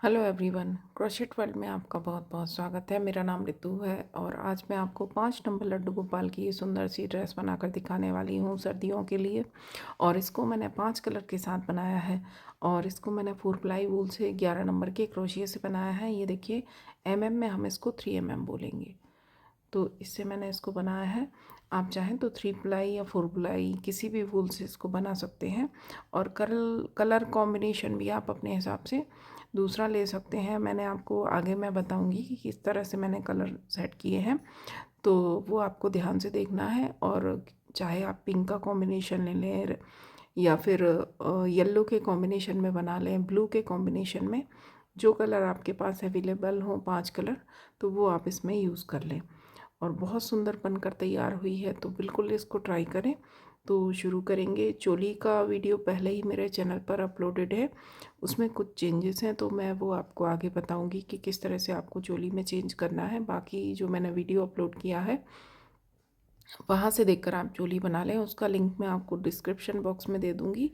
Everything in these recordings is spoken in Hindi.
हेलो एवरीवन, क्रोशेट वर्ल्ड में आपका बहुत बहुत स्वागत है। मेरा नाम रितु है और आज मैं आपको 5 नंबर लड्डू गोपाल की ये सुंदर सी ड्रेस बनाकर दिखाने वाली हूँ सर्दियों के लिए। और इसको मैंने 5 कलर के साथ बनाया है और इसको मैंने 4 प्लाई वूल से 11 नंबर के क्रोशिया से बनाया है। ये देखिए, में हम इसको 3 बोलेंगे। तो इससे मैंने इसको बनाया है। आप चाहें तो 3 प्लाई या 4 प्लाई किसी भी वूल से इसको बना सकते हैं। और कलर कॉम्बिनेशन भी आप अपने हिसाब से दूसरा ले सकते हैं। मैंने आपको आगे मैं बताऊंगी कि किस तरह से मैंने कलर सेट किए हैं, तो वो आपको ध्यान से देखना है। और चाहे आप पिंक का कॉम्बिनेशन ले लें या फिर येलो के कॉम्बिनेशन में बना लें, ब्लू के कॉम्बिनेशन में, जो कलर आपके पास अवेलेबल हो 5 कलर, तो वो आप इसमें यूज़ कर लें। और बहुत सुंदर बनकर तैयार हुई है, तो बिल्कुल इसको ट्राई करें। तो शुरू करेंगे। चोली का वीडियो पहले ही मेरे चैनल पर अपलोडेड है, उसमें कुछ चेंजेस हैं, तो मैं वो आपको आगे बताऊंगी कि किस तरह से आपको चोली में चेंज करना है। बाकी जो मैंने वीडियो अपलोड किया है वहाँ से देखकर आप चोली बना लें, उसका लिंक मैं आपको डिस्क्रिप्शन बॉक्स में दे दूँगी।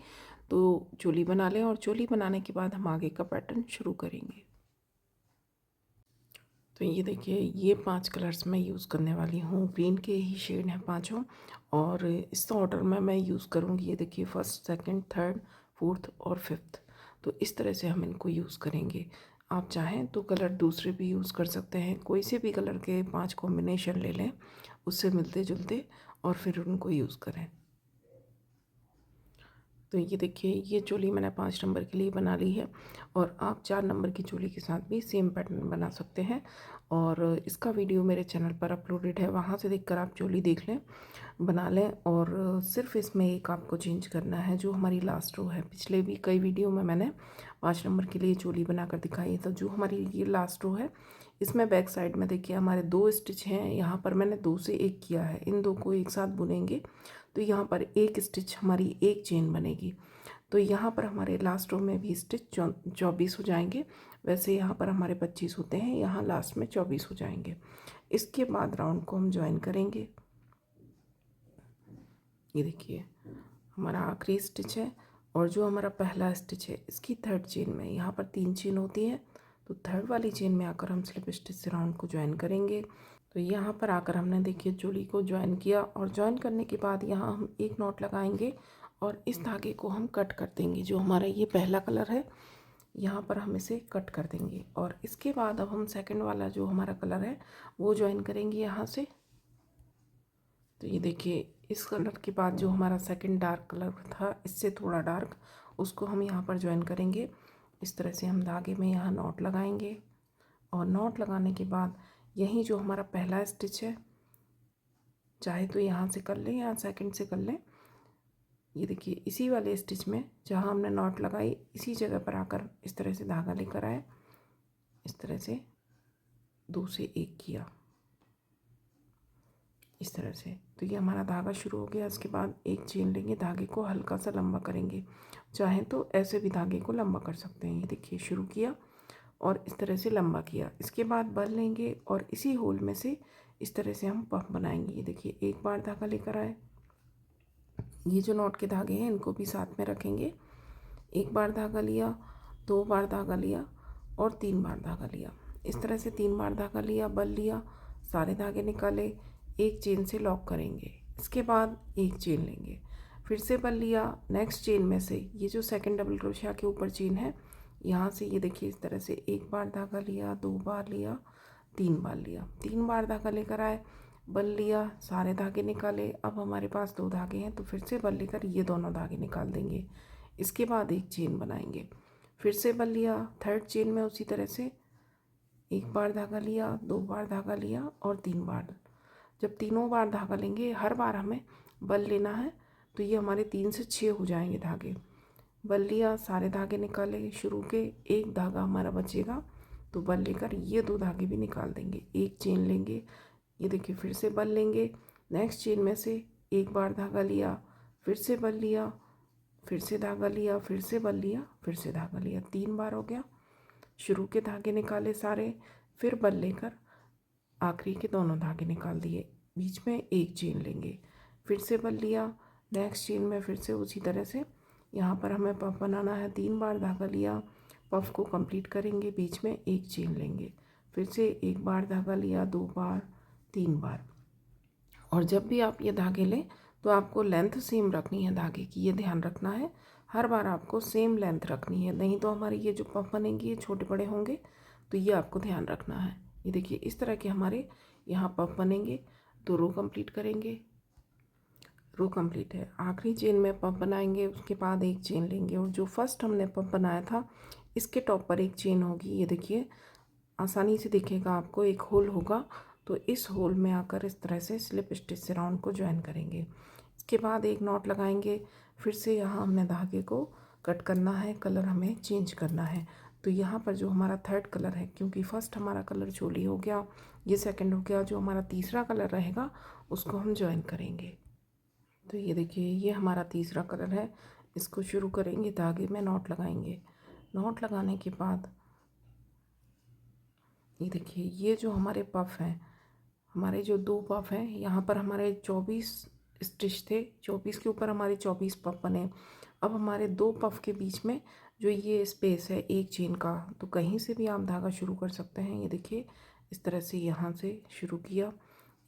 तो चोली बना लें और चोली बनाने के बाद हम आगे का पैटर्न शुरू करेंगे। तो ये देखिए, ये 5 कलर्स मैं यूज़ करने वाली हूँ। ग्रीन के ही शेड हैं पांचों और इस ऑर्डर में मैं यूज़ करूँगी। ये देखिए, फर्स्ट, सेकंड, थर्ड, फोर्थ और फिफ्थ। तो इस तरह से हम इनको यूज़ करेंगे। आप चाहें तो कलर दूसरे भी यूज़ कर सकते हैं। कोई से भी कलर के 5 कॉम्बिनेशन ले लें, उससे मिलते जुलते, और फिर उनको यूज़ करें। तो ये देखिए, ये चोली मैंने 5 नंबर के लिए बना ली है और आप 4 नंबर की चोली के साथ भी सेम पैटर्न बना सकते हैं। और इसका वीडियो मेरे चैनल पर अपलोडेड है, वहाँ से देखकर आप चोली देख लें, बना लें। और सिर्फ इसमें एक आपको चेंज करना है, जो हमारी लास्ट रो है। पिछले भी कई वीडियो में मैंने 5 नंबर के लिए चोली बनाकर दिखाई है। तो जो हमारी ये लास्ट रो है, इसमें बैक साइड में देखिए हमारे 2 स्टिच हैं। यहाँ पर मैंने 2 से 1 किया है, इन दो को एक साथ बुनेंगे तो यहाँ पर एक स्टिच हमारी एक चेन बनेगी। तो यहाँ पर हमारे लास्ट रो में भी स्टिच 24 हो जाएंगे। वैसे यहाँ पर हमारे 25 होते हैं, यहाँ लास्ट में 24 हो जाएंगे। इसके बाद राउंड को हम ज्वाइन करेंगे। ये देखिए, हमारा आखिरी स्टिच है और जो हमारा पहला स्टिच है, इसकी थर्ड चेन में, यहाँ पर 3 चेन होती है, तो थर्ड वाली चेन में आकर हम स्लिप स्टिच से राउंड को ज्वाइन करेंगे। तो यहाँ पर आकर हमने देखिए चोली को ज्वाइन किया और ज्वाइन करने के बाद यहाँ हम एक नॉट लगाएंगे और इस धागे को हम कट कर देंगे। जो हमारा ये पहला कलर है, यहाँ पर हम इसे कट कर देंगे। और इसके बाद अब हम सेकंड वाला जो हमारा कलर है वो ज्वाइन करेंगे यहाँ से। तो ये देखिए, इस कलर के बाद जो हमारा सेकंड डार्क कलर था, इससे थोड़ा डार्क, उसको हम यहाँ पर ज्वाइन करेंगे। इस तरह से हम धागे में यहाँ नॉट लगाएंगे और नॉट लगाने के बाद यहीं जो हमारा पहला स्टिच है, चाहे तो यहाँ से कर लें या सेकंड से कर लें। ये देखिए, इसी वाले स्टिच में जहाँ हमने नॉट लगाई, इसी जगह पर आकर इस तरह से धागा लेकर आए, इस तरह से 2 से 1 किया, इस तरह से। तो ये हमारा धागा शुरू हो गया। इसके बाद एक चेन लेंगे, धागे को हल्का सा लंबा करेंगे। चाहे तो ऐसे भी धागे को लंबा कर सकते हैं। ये देखिए, शुरू किया और इस तरह से लंबा किया। इसके बाद बल लेंगे और इसी होल में से इस तरह से हम पफ बनाएंगे। ये देखिए, एक बार धागा लेकर आए, ये जो नॉट के धागे हैं इनको भी साथ में रखेंगे। एक बार धागा लिया, 2 बार धागा लिया और 3 बार धागा लिया। इस तरह से 3 बार धागा लिया, बल लिया, सारे धागे निकाले, एक चेन से लॉक करेंगे। इसके बाद एक चेन लेंगे, फिर से बल लिया, नेक्स्ट चेन में से ये जो सेकंड डबल क्रोशिया के ऊपर चेन है, यहाँ से ये देखिए इस तरह से एक बार धागा लिया, 2 बार लिया, 3 बार लिया, 3 बार धागा लेकर आए, बल लिया, सारे धागे निकाले। अब हमारे पास 2 धागे हैं, तो फिर से बल लेकर ये दोनों धागे निकाल देंगे। इसके बाद एक चेन बनाएंगे, फिर से बल लिया, थर्ड चेन में उसी तरह से एक बार धागा लिया, 2 बार धागा लिया और 3 बार। जब तीनों बार धागा लेंगे, हर बार हमें बल लेना है, तो ये हमारे 3 से 6 हो जाएंगे धागे। बल लिया, सारे धागे निकाले, शुरू के एक धागा हमारा बचेगा, तो बल लेकर ये 2 धागे भी निकाल देंगे, एक चेन लेंगे। ये देखिए, फिर से बल लेंगे, नेक्स्ट चेन में से एक बार धागा लिया, फिर से बल लिया, फिर से धागा लिया, फिर से बल लिया, फिर से धागा लिया, 3 बार हो गया। शुरू के धागे निकाले सारे, फिर बल लेकर आखिरी के दोनों धागे निकाल दिए, बीच में एक चेन लेंगे, फिर से बल लिया, नेक्स्ट चेन में फिर से उसी तरह से यहाँ पर हमें पफ बनाना है। 3 बार धागा लिया, पफ को कंप्लीट करेंगे, बीच में एक चेन लेंगे, फिर से एक बार धागा लिया, 2 बार, 3 बार। और जब भी आप ये धागे लें तो आपको लेंथ सेम रखनी है धागे की, ये ध्यान रखना है। हर बार आपको सेम लेंथ रखनी है, नहीं तो हमारे ये जो पफ बनेंगे ये छोटे बड़े होंगे, तो ये आपको ध्यान रखना है। ये देखिए इस तरह के हमारे यहाँ पफ बनेंगे। तो रो कंप्लीट करेंगे, रो कंप्लीट है, आखिरी चेन में पफ बनाएंगे, उसके बाद एक चेन लेंगे और जो फर्स्ट हमने पफ बनाया था इसके टॉप पर एक चेन होगी। ये देखिए आसानी से दिखेगा आपको, एक होल होगा, तो इस होल में आकर इस तरह से स्लिप स्टिच से राउंड को ज्वाइन करेंगे। इसके बाद एक नॉट लगाएंगे, फिर से यहाँ हमने धागे को कट करना है, कलर हमें चेंज करना है। तो यहाँ पर जो हमारा थर्ड कलर है, क्योंकि फर्स्ट हमारा कलर चोली हो गया, ये सेकंड हो गया, जो हमारा तीसरा कलर रहेगा उसको हम ज्वाइन करेंगे। तो ये देखिए ये हमारा तीसरा कलर है, इसको शुरू करेंगे, धागे में नॉट लगाएंगे। नॉट लगाने के बाद ये देखिए ये जो हमारे पफ हैं, हमारे जो 2 पफ हैं, यहाँ पर हमारे 24 स्टिच थे, 24 के ऊपर हमारे 24 पफ बने। अब हमारे 2 पफ के बीच में जो ये स्पेस है एक चेन का, तो कहीं से भी आप धागा शुरू कर सकते हैं। ये देखिए इस तरह से यहाँ से शुरू किया,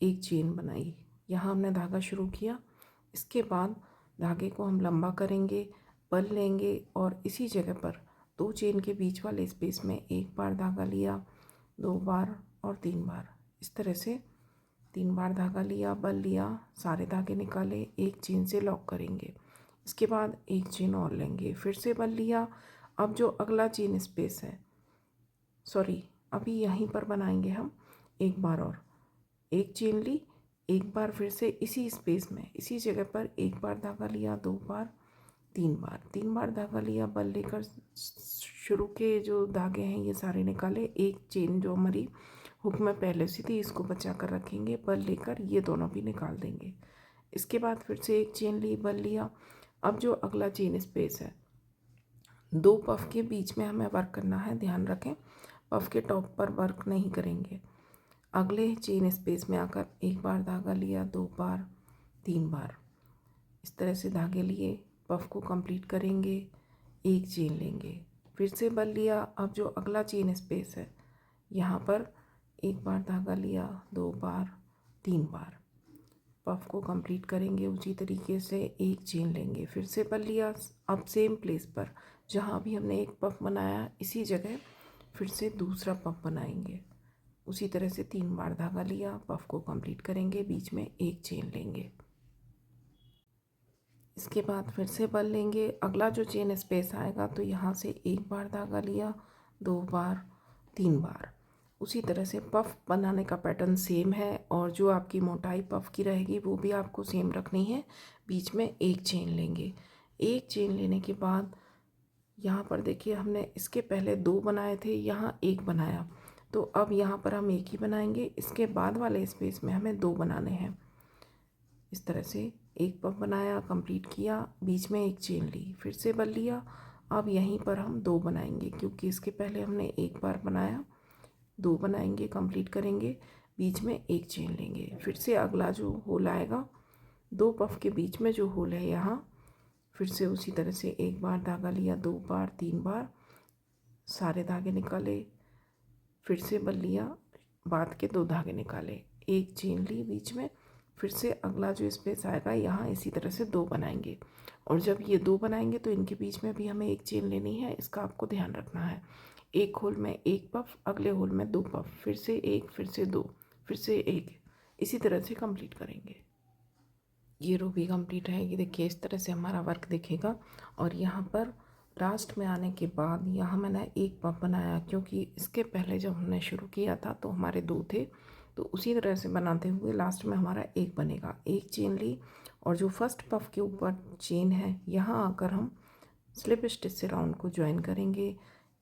एक चेन बनाई, यहाँ हमने धागा शुरू किया। इसके बाद धागे को हम लंबा करेंगे, बल लेंगे और इसी जगह पर 2 चेन के बीच वाले स्पेस में एक बार धागा लिया, 2 बार और 3 बार, इस तरह से 3 बार धागा लिया, बल लिया, सारे धागे निकाले, एक चेन से लॉक करेंगे। इसके बाद एक चेन और लेंगे, फिर से बल लिया। अब जो अगला चेन स्पेस है, सॉरी अभी यहीं पर बनाएंगे हम एक बार और, एक चेन ली, एक बार फिर से इसी स्पेस में इसी जगह पर एक बार धागा लिया, 2 बार, 3 बार, 3 बार धागा लिया, बल लेकर शुरू के जो धागे हैं ये सारे निकाले, एक चेन जो हमारी हुक में पहले से थी इसको बचा कर रखेंगे, बल लेकर ये दोनों भी निकाल देंगे। इसके बाद फिर से एक चेन ली, बल लिया। अब जो अगला चेन स्पेस है, 2 पफ के बीच में हमें वर्क करना है, ध्यान रखें पफ के टॉप पर वर्क नहीं करेंगे। अगले चेन स्पेस में आकर एक बार धागा लिया, 2 बार, 3 बार, इस तरह से धागे लिए, पफ को कंप्लीट करेंगे, एक चेन लेंगे, फिर से बल लिया। अब जो अगला चेन स्पेस है यहाँ पर एक बार धागा लिया, 2 बार, 3 बार, पफ को कंप्लीट करेंगे उसी तरीके से, एक चेन लेंगे, फिर से बल लिया। अब सेम प्लेस पर जहाँ भी हमने एक पफ बनाया इसी जगह फिर से दूसरा पफ बनाएंगे, उसी तरह से 3 बार धागा लिया, पफ को कंप्लीट करेंगे, बीच में एक चेन लेंगे। इसके बाद फिर से बल लेंगे, अगला जो चेन स्पेस आएगा तो यहाँ से एक बार धागा लिया, 2 बार, 3 बार, उसी तरह से पफ बनाने का पैटर्न सेम है और जो आपकी मोटाई पफ की रहेगी वो भी आपको सेम रखनी है। बीच में एक चेन लेंगे, एक चेन लेने के बाद यहाँ पर देखिए हमने इसके पहले 2 बनाए थे, यहाँ एक बनाया, तो अब यहाँ पर हम एक ही बनाएंगे, इसके बाद वाले स्पेस में हमें 2 बनाने हैं। इस तरह से एक पफ बनाया, कंप्लीट किया, बीच में एक चेन ली, फिर से बल लिया। अब यहीं पर हम 2 बनाएंगे, क्योंकि इसके पहले हमने एक बार बनाया, 2 बनाएंगे, कंप्लीट करेंगे, बीच में एक चेन लेंगे, फिर से अगला जो होल आएगा 2 पफ के बीच में जो होल है यहाँ, फिर से उसी तरह से एक बार धागा लिया, 2 बार, 3 बार, सारे धागे निकाले, फिर से बल लिया, बाद के 2 धागे निकाले, एक चेन ली बीच में, फिर से अगला जो स्पेस आएगा यहाँ इसी तरह से 2 बनाएंगे। और जब ये 2 बनाएंगे तो इनके बीच में भी हमें एक चेन लेनी है, इसका आपको ध्यान रखना है। एक होल में एक पफ, अगले होल में 2 पफ, फिर से एक, फिर से 2, फिर से एक, इसी तरह से कंप्लीट करेंगे। ये रो भी कंप्लीट है, ये देखिए इस तरह से हमारा वर्क दिखेगा। और यहाँ पर लास्ट में आने के बाद यहाँ मैंने एक पफ बनाया, क्योंकि इसके पहले जब हमने शुरू किया था तो हमारे 2 थे, तो उसी तरह से बनाते हुए लास्ट में हमारा एक बनेगा। एक चेन ली और जो फर्स्ट पफ के ऊपर चेन है यहाँ आकर हम स्लिप स्टिच से राउंड को ज्वाइन करेंगे,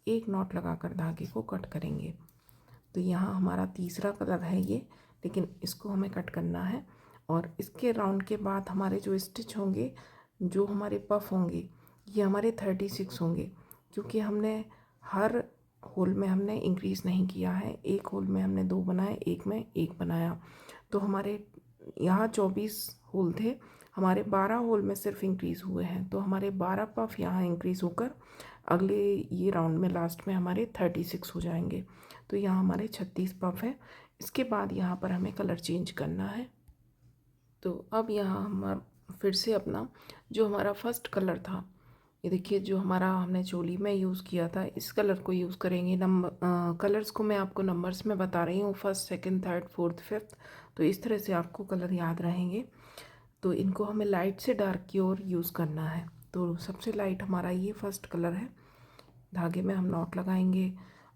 एक नॉट लगाकर धागे को कट करेंगे। तो यहाँ हमारा तीसरा कलर है ये, लेकिन इसको हमें कट करना है। और इसके राउंड के बाद हमारे जो स्टिच होंगे, जो हमारे पफ होंगे, ये हमारे 36 होंगे, क्योंकि हमने हर होल में हमने इंक्रीज़ नहीं किया है। एक होल में हमने 2 बनाए, एक में 1 बनाया, तो हमारे यहाँ 24 होल थे, हमारे 12 होल में सिर्फ इंक्रीज़ हुए हैं, तो हमारे 12 पफ यहाँ इंक्रीज़ होकर अगले ये राउंड में लास्ट में हमारे 36 हो जाएंगे। तो यहाँ हमारे 36 पफ है। इसके बाद यहाँ पर हमें कलर चेंज करना है। तो अब यहाँ हम फिर से अपना जो हमारा फर्स्ट कलर था, ये देखिए जो हमारा हमने चोली में यूज़ किया था, इस कलर को यूज़ करेंगे। नंबर कलर्स को मैं आपको नंबर्स में बता रही हूँ, first second third fourth fifth, तो इस तरह से आपको कलर याद रहेंगे। तो इनको हमें लाइट से डार्क की ओर यूज़ करना है। तो सबसे लाइट हमारा ये फर्स्ट कलर है। धागे में हम नॉट लगाएंगे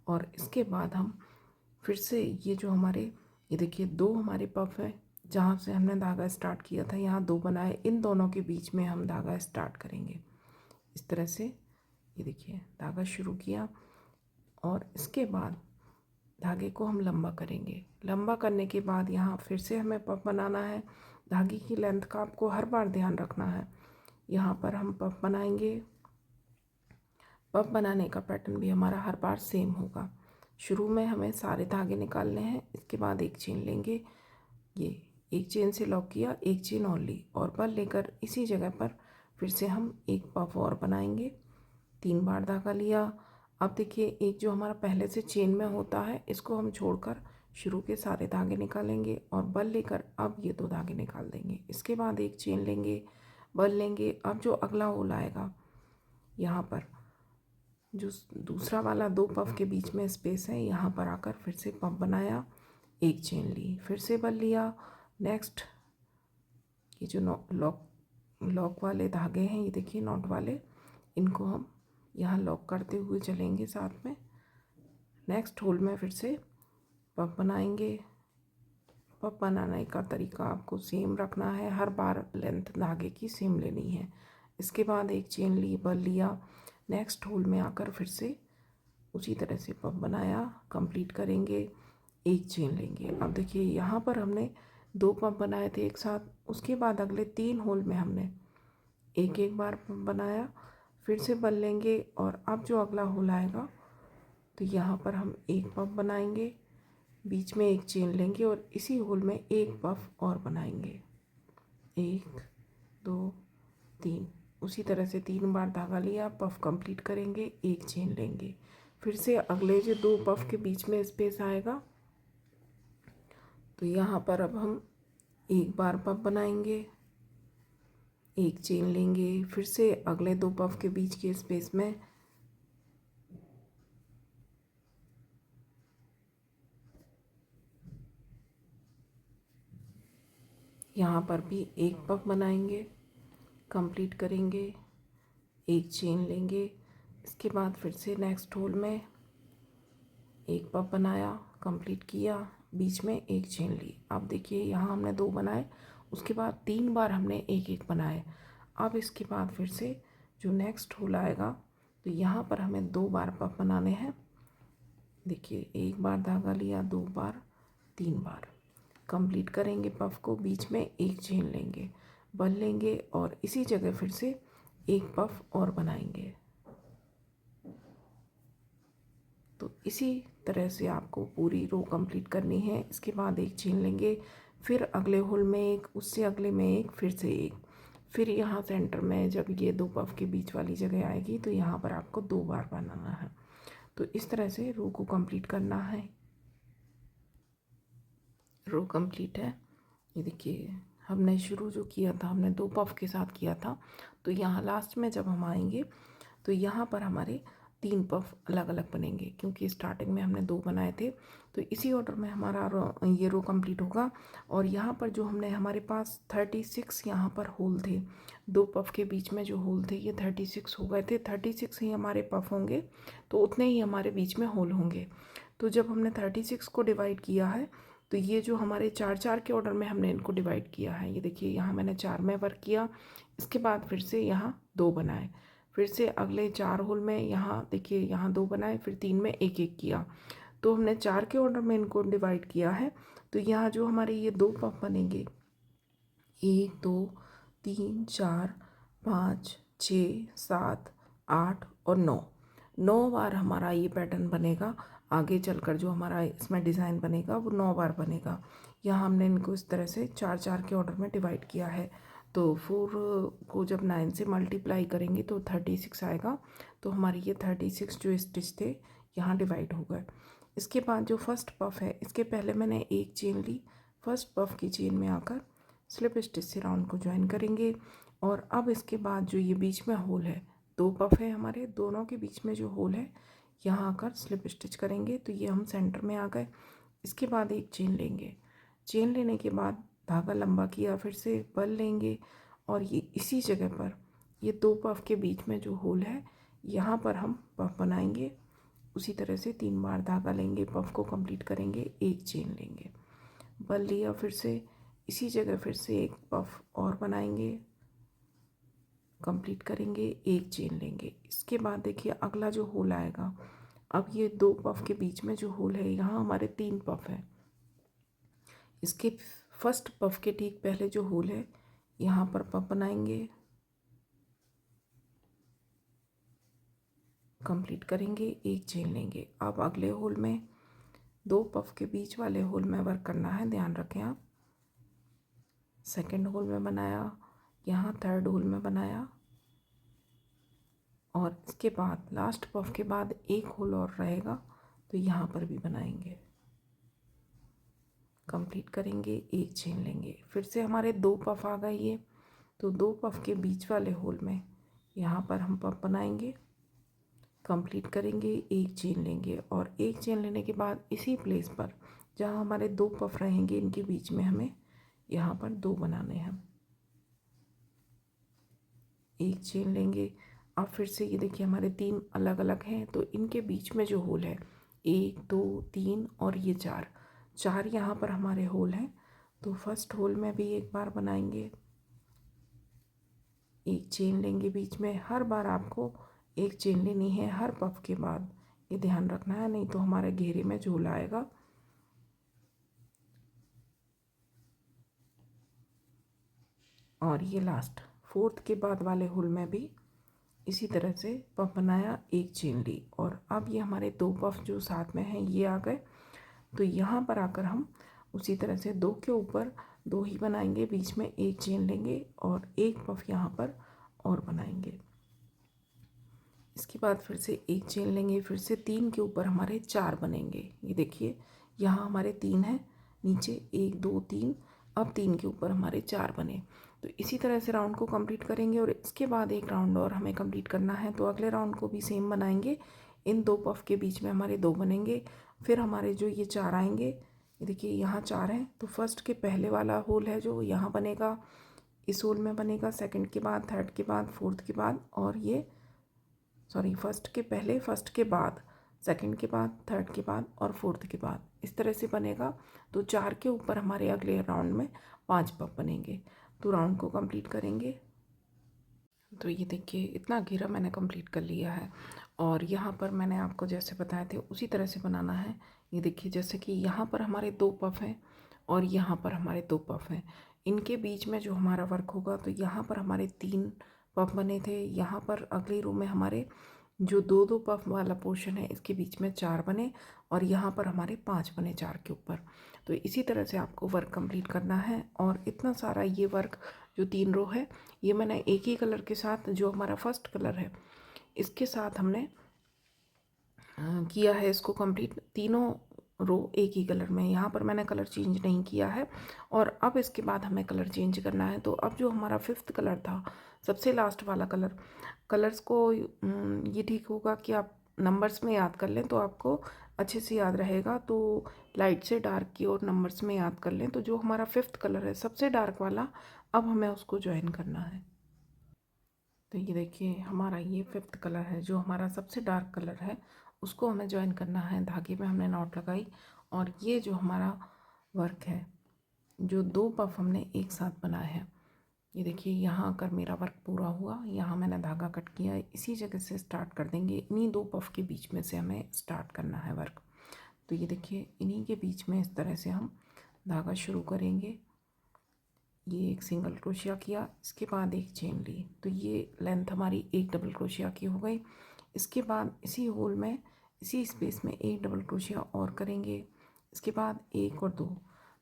और इसके बाद हम फिर से ये जो हमारे, ये देखिए दो हमारे पफ है, जहाँ से हमने धागा स्टार्ट किया था यहाँ दो बनाए, इन दोनों के बीच में हम धागा स्टार्ट करेंगे इस तरह से। ये देखिए धागा शुरू किया और इसके बाद धागे को हम लंबा करेंगे। लंबा करने के बाद यहाँ फिर से हमें पफ बनाना है। धागे की लेंथ का आपको हर बार ध्यान रखना है। यहाँ पर हम पफ बनाएंगे। पफ बनाने का पैटर्न भी हमारा हर बार सेम होगा। शुरू में हमें सारे धागे निकालने हैं, इसके बाद एक चेन लेंगे, ये एक चेन से लॉक किया, एक चेन और ली और बल लेकर इसी जगह पर फिर से हम एक पफ और बनाएंगे। 3 बार धागा लिया। अब देखिए एक जो हमारा पहले से चेन में होता है, इसको हम छोड़कर शुरू के सारे धागे निकालेंगे और बल लेकर अब ये 2 धागे निकाल देंगे। इसके बाद एक चेन लेंगे, बल लेंगे। अब जो अगला होल आएगा, यहाँ पर जो दूसरा वाला 2 पफ के बीच में स्पेस है, यहाँ पर आकर फिर से पफ बनाया, एक चेन ली, फिर से बल लिया। नेक्स्ट ये जो लॉक वाले धागे हैं, ये देखिए नॉट वाले, इनको हम यहाँ लॉक करते हुए चलेंगे साथ में। नेक्स्ट होल में फिर से पफ बनाएंगे। पफ बनाने का तरीका आपको सेम रखना है, हर बार लेंथ धागे की सेम लेनी है। इसके बाद एक चेन ली, बल लिया। नेक्स्ट होल में आकर फिर से उसी तरह से पफ बनाया, कंप्लीट करेंगे, एक चेन लेंगे। अब देखिए यहाँ पर हमने 2 पफ बनाए थे एक साथ, उसके बाद अगले 3 होल में हमने एक एक बार पफ बनाया, फिर से बल लेंगे और अब जो अगला होल आएगा तो यहाँ पर हम एक पफ बनाएंगे, बीच में एक चेन लेंगे और इसी होल में एक पफ और बनाएंगे, 1 2 3। उसी तरह से 3 बार धागा लिया, पफ कंप्लीट करेंगे, एक चेन लेंगे, फिर से अगले जो 2 पफ के बीच में स्पेस आएगा तो यहाँ पर अब हम एक बार पफ बनाएंगे, एक चेन लेंगे, फिर से अगले 2 पफ के बीच के स्पेस में यहाँ पर भी एक पफ बनाएंगे, कंप्लीट करेंगे, एक चेन लेंगे। इसके बाद फिर से नेक्स्ट होल में एक पफ बनाया, कंप्लीट किया, बीच में एक चेन ली। अब देखिए यहाँ हमने 2 बनाए, उसके बाद 3 बार हमने एक एक बनाए। अब इसके बाद फिर से जो नेक्स्ट होल आएगा तो यहाँ पर हमें 2 बार पफ बनाने हैं। देखिए एक बार धागा लिया, 2 बार, 3 बार, कंप्लीट करेंगे पफ को, बीच में एक चेन लेंगे, बल लेंगे और इसी जगह फिर से एक पफ और बनाएंगे। तो इसी तरह से आपको पूरी रो कंप्लीट करनी है। इसके बाद एक चेन लेंगे, फिर अगले होल में एक, उससे अगले में एक, फिर से एक, फिर यहाँ सेंटर में जब ये 2 पफ के बीच वाली जगह आएगी तो यहाँ पर आपको 2 बार बनाना है। तो इस तरह से रो को कंप्लीट करना है। रो कंप्लीट है। ये देखिए हमने शुरू जो किया था, हमने 2 पफ के साथ किया था, तो यहाँ लास्ट में जब हम आएंगे तो यहाँ पर हमारे 3 पफ अलग अलग बनेंगे, क्योंकि स्टार्टिंग में हमने 2 बनाए थे। तो इसी ऑर्डर में हमारा ये रो कंप्लीट होगा। और यहाँ पर जो हमने, हमारे पास 36 यहाँ पर होल थे, 2 पफ के बीच में जो होल थे ये 36 हो गए थे। 36 ही हमारे पफ होंगे तो उतने ही हमारे बीच में होल होंगे। तो जब हमने 36 को डिवाइड किया है तो ये जो हमारे 4-4 के ऑर्डर में हमने इनको डिवाइड किया है। ये देखिए यहाँ मैंने 4 में वर्क किया, इसके बाद फिर से यहाँ 2 बनाए, फिर से अगले 4 होल में यहाँ देखिए यहाँ 2 बनाए, फिर 3 में एक एक किया। तो हमने 4 के ऑर्डर में इनको डिवाइड किया है। तो यहाँ जो हमारे ये 2 पफ बनेंगे, 1 2 3 4 5 6 7 8 और 9 बार हमारा ये पैटर्न बनेगा। आगे चलकर जो हमारा इसमें डिज़ाइन बनेगा वो 9 बार बनेगा। यहाँ हमने इनको इस तरह से 4-4 के ऑर्डर में डिवाइड किया है। तो 4 को जब 9 से मल्टीप्लाई करेंगे तो 36 आएगा। तो हमारी ये 36 जो स्टिच थे यहाँ डिवाइड हो गए। इसके बाद जो फर्स्ट पफ है, इसके पहले मैंने एक चेन ली, फर्स्ट पफ की चेन में आकर स्लिप स्टिच से राउंड को ज्वाइन करेंगे। और अब इसके बाद जो ये बीच में होल है, 2 पफ है हमारे, दोनों के बीच में जो होल है यहाँ आकर स्लिप स्टिच करेंगे। तो ये हम सेंटर में आ गए। इसके बाद एक चेन लेंगे, चेन लेने के बाद धागा लंबा किया, फिर से बल लेंगे और ये इसी जगह पर ये 2 पफ के बीच में जो होल है यहाँ पर हम पफ बनाएंगे। उसी तरह से 3 बार धागा लेंगे, पफ को कंप्लीट करेंगे, एक चेन लेंगे, बल लिया, फिर से इसी जगह फिर से एक पफ और बनाएंगे, कंप्लीट करेंगे, एक चेन लेंगे। इसके बाद देखिए अगला जो होल आएगा, अब ये 2 पफ के बीच में जो होल है यहाँ हमारे 3 पफ है। इसके फर्स्ट पफ के ठीक पहले जो होल है यहाँ पर पफ बनाएंगे, कंप्लीट करेंगे, एक चेन लेंगे। अब अगले होल में 2 पफ के बीच वाले होल में वर्क करना है, ध्यान रखें आप। सेकंड होल में बनाया, यहाँ थर्ड होल में बनाया और इसके बाद लास्ट पफ के बाद एक होल और रहेगा तो यहाँ पर भी बनाएंगे, कंप्लीट करेंगे, एक चेन लेंगे। फिर से हमारे 2 पफ आ गए ये, तो 2 पफ के बीच वाले होल में यहाँ पर हम पफ बनाएंगे, कंप्लीट करेंगे, एक चेन लेंगे और एक चेन लेने के बाद इसी प्लेस पर जहाँ हमारे 2 पफ रहेंगे इनके बीच में हमें यहाँ पर 2 बनाने हैं, एक चेन लेंगे। अब फिर से ये देखिए हमारे 3 अलग अलग हैं, तो इनके बीच में जो होल है 1 2 3 और ये 4 यहाँ पर हमारे होल हैं। तो फर्स्ट होल में भी एक बार बनाएंगे, एक चेन लेंगे बीच में। हर बार आपको एक चेन लेनी है हर पफ के बाद, ये ध्यान रखना है, नहीं तो हमारे घेरे में झोल आएगा। और ये लास्ट फोर्थ के बाद वाले होल में भी इसी तरह से पफ बनाया, एक चेन ली और अब ये हमारे 2 पफ जो साथ में हैं ये आ गए। तो यहाँ पर आकर हम उसी तरह से 2 के ऊपर 2 ही बनाएंगे, बीच में एक चेन लेंगे और एक पफ यहाँ पर और बनाएंगे। इसके बाद फिर से एक चेन लेंगे, फिर से 3 के ऊपर हमारे 4 बनेंगे। ये देखिए यहाँ हमारे 3 हैं, नीचे 1 2 3, अब 3 के ऊपर हमारे 4 बने। तो इसी तरह से राउंड को कंप्लीट करेंगे और इसके बाद एक राउंड और हमें कंप्लीट करना है, तो अगले राउंड को भी सेम बनाएंगे। इन 2 पफ के बीच में हमारे 2 बनेंगे, फिर हमारे जो ये 4 आएंगे, ये देखिए यहाँ 4 हैं, तो फर्स्ट के पहले वाला होल है जो यहाँ बनेगा, इस होल में बनेगा, सेकंड के बाद, थर्ड के बाद, फोर्थ के बाद, और ये फर्स्ट के पहले, फर्स्ट के बाद, सेकंड के बाद, थर्ड के बाद और फोर्थ के बाद, इस तरह से बनेगा। तो 4 के ऊपर हमारे अगले राउंड में 5 पफ बनेंगे। तो राउंड को कंप्लीट करेंगे। तो ये देखिए इतना घेरा मैंने कंप्लीट कर लिया है और यहाँ पर मैंने आपको जैसे बताए थे उसी तरह से बनाना है। ये देखिए जैसे कि यहाँ पर हमारे 2 पफ हैं और यहाँ पर हमारे 2 पफ हैं, इनके बीच में जो हमारा वर्क होगा, तो यहाँ पर हमारे 3 पफ बने थे, यहाँ पर अगली रो में हमारे जो 2 पफ वाला पोर्शन है इसके बीच में 4 बने और यहाँ पर हमारे 5 बने 4 के ऊपर। तो इसी तरह से आपको वर्क कंप्लीट करना है। और इतना सारा ये वर्क जो 3 रो है ये मैंने एक ही कलर के साथ, जो हमारा फर्स्ट कलर है इसके साथ हमने किया है इसको कंप्लीट, तीनों रो एक ही कलर में। यहाँ पर मैंने कलर चेंज नहीं किया है और अब इसके बाद हमें कलर चेंज करना है। तो अब जो हमारा 5th कलर था, सबसे लास्ट वाला कलर्स को ये ठीक होगा कि आप नंबर्स में याद कर लें तो आपको अच्छे से याद रहेगा। तो लाइट से डार्क की और नंबर्स में याद कर लें। तो जो हमारा 5th कलर है सबसे डार्क वाला, अब हमें उसको ज्वाइन करना है। तो ये देखिए हमारा ये 5th कलर है, जो हमारा सबसे डार्क कलर है उसको हमें ज्वाइन करना है। धागे में हमने नॉट लगाई और ये जो हमारा वर्क है, जो 2 पफ हमने एक साथ बनाए हैं, ये देखिए यहाँ आकर मेरा वर्क पूरा हुआ। यहाँ मैंने धागा कट किया, इसी जगह से स्टार्ट कर देंगे, इन्हीं 2 पफ के बीच में से हमें स्टार्ट करना है वर्क। तो ये देखिए इन्हीं के बीच में इस तरह से हम धागा शुरू करेंगे। ये एक सिंगल क्रोशिया किया, इसके बाद एक चेन ली, तो ये लेंथ हमारी एक डबल क्रोशिया की हो गई। इसके बाद इसी होल में, इसी स्पेस में एक डबल क्रोशिया और करेंगे। इसके बाद एक और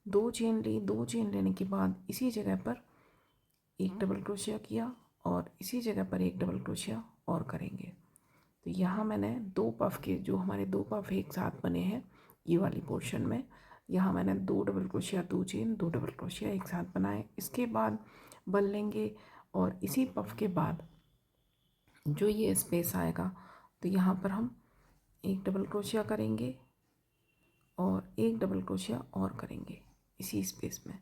दो चेन ली, 2 चेन लेने के बाद इसी जगह पर एक डबल क्रोशिया किया और इसी जगह पर एक डबल क्रोशिया और करेंगे। तो यहाँ मैंने दो पफ के, जो हमारे दो पफ एक साथ बने हैं ये वाली पोर्शन में, यहाँ मैंने दो डबल क्रोशिया, दो चेन, दो डबल क्रोशिया एक साथ बनाए। इसके बाद बन लेंगे और इसी पफ के बाद जो ये स्पेस आएगा तो यहाँ पर हम एक डबल क्रोशिया करेंगे और एक डबल क्रोशिया और करेंगे इसी स्पेस में,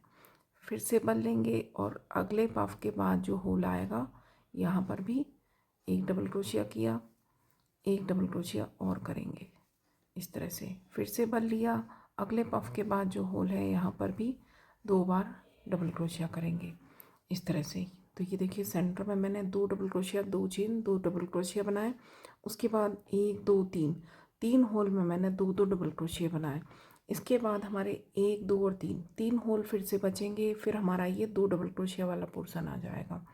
फिर से बन लेंगे और अगले पफ के बाद जो होल आएगा यहाँ पर भी एक डबल क्रोशिया किया, एक डबल क्रोशिया और करेंगे इस तरह से, फिर से बन लिया। अगले पफ के बाद जो होल है यहाँ पर भी दो बार डबल क्रोशिया करेंगे इस तरह से। तो ये देखिए सेंटर में मैंने दो डबल क्रोशिया, दो चेन, दो डबल क्रोशिया बनाए। उसके बाद एक दो तीन, तीन होल में मैंने दो दो डबल क्रोशिया बनाए। इसके बाद हमारे एक दो और तीन, तीन होल फिर से बचेंगे, फिर हमारा ये दो डबल क्रोशिया वाला पोर्शन आ जाएगा।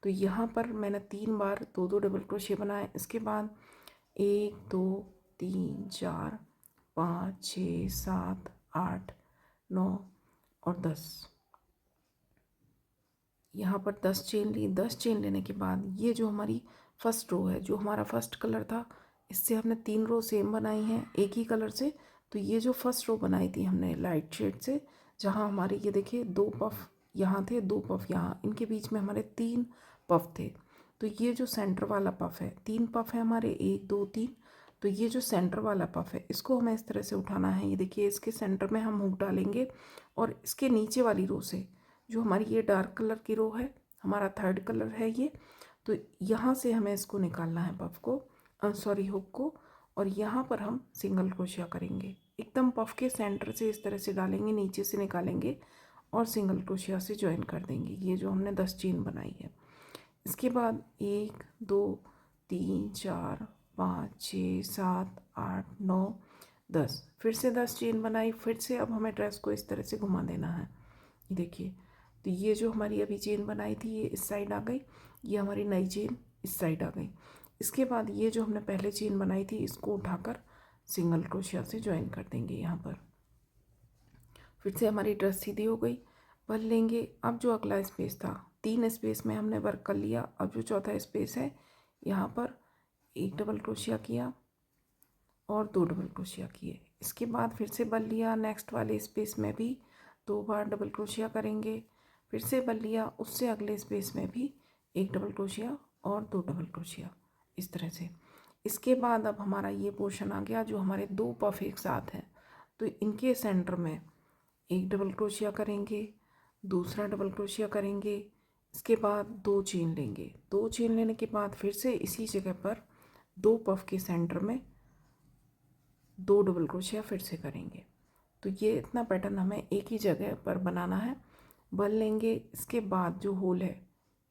तो यहाँ पर मैंने तीन बार दो दो डबल क्रोशिया बनाए। इसके बाद एक दो तीन चार पाँच छः सात आठ नौ और 10, यहाँ पर 10 चेन ली। 10 चेन लेने के बाद ये जो हमारी फर्स्ट रो है, जो हमारा फर्स्ट कलर था, इससे हमने तीन रो सेम बनाई हैं एक ही कलर से। तो ये जो फर्स्ट रो बनाई थी हमने लाइट शेड से, जहाँ हमारे ये देखिए दो पफ यहाँ थे, दो पफ यहाँ, इनके बीच में हमारे तीन पफ थे। तो ये जो सेंटर वाला पफ है, तीन पफ है हमारे, एक दो तीन। तो ये जो सेंटर वाला पफ है इसको हमें इस तरह से उठाना है। ये देखिए इसके सेंटर में हम हुक डालेंगे और इसके नीचे वाली रो से, जो हमारी ये डार्क कलर की रो है, हमारा थर्ड कलर है ये, तो यहाँ से हमें इसको निकालना है पफ को, सॉरी हुक को, और यहाँ पर हम सिंगल क्रोशिया करेंगे। एकदम पफ के सेंटर से इस तरह से डालेंगे, नीचे से निकालेंगे और सिंगल क्रोशिया से ज्वाइन कर देंगे ये जो हमने 10 चेन बनाई है। इसके बाद एक दो तीन चार पाँच छः सात आठ नौ 10, फिर से 10 चेन बनाई। फिर से अब हमें ड्रेस को इस तरह से घुमा देना है। देखिए तो ये जो हमारी अभी चेन बनाई थी ये इस साइड आ गई, ये हमारी नई चेन इस साइड आ गई। इसके बाद ये जो हमने पहले चेन बनाई थी इसको उठाकर सिंगल क्रोशिया से ज्वाइन कर देंगे यहाँ पर। फिर से हमारी ड्रेस सीधी हो गई। बन लेंगे। अब जो अगला स्पेस था, तीन स्पेस में हमने वर्क कर लिया। अब जो चौथा स्पेस है यहाँ पर एक डबल क्रोशिया किया और दो डबल क्रोशिया किए। इसके बाद फिर से बन लिया। नेक्स्ट वाले स्पेस में भी दो बार डबल क्रोशिया करेंगे। फिर से बन लिया। उससे अगले स्पेस में भी एक डबल क्रोशिया और दो डबल क्रोशिया इस तरह से। इसके बाद अब हमारा ये पोर्शन आ गया जो हमारे दो पफ एक साथ हैं, तो इनके सेंटर में एक डबल क्रोशिया करेंगे, दूसरा डबल क्रोशिया करेंगे। इसके बाद दो चेन लेंगे। दो चेन लेने के बाद फिर से इसी जगह पर दो पफ के सेंटर में दो डबल क्रोशिया फिर से करेंगे। तो ये इतना पैटर्न हमें एक ही जगह पर बनाना है। बन लेंगे। इसके बाद जो होल है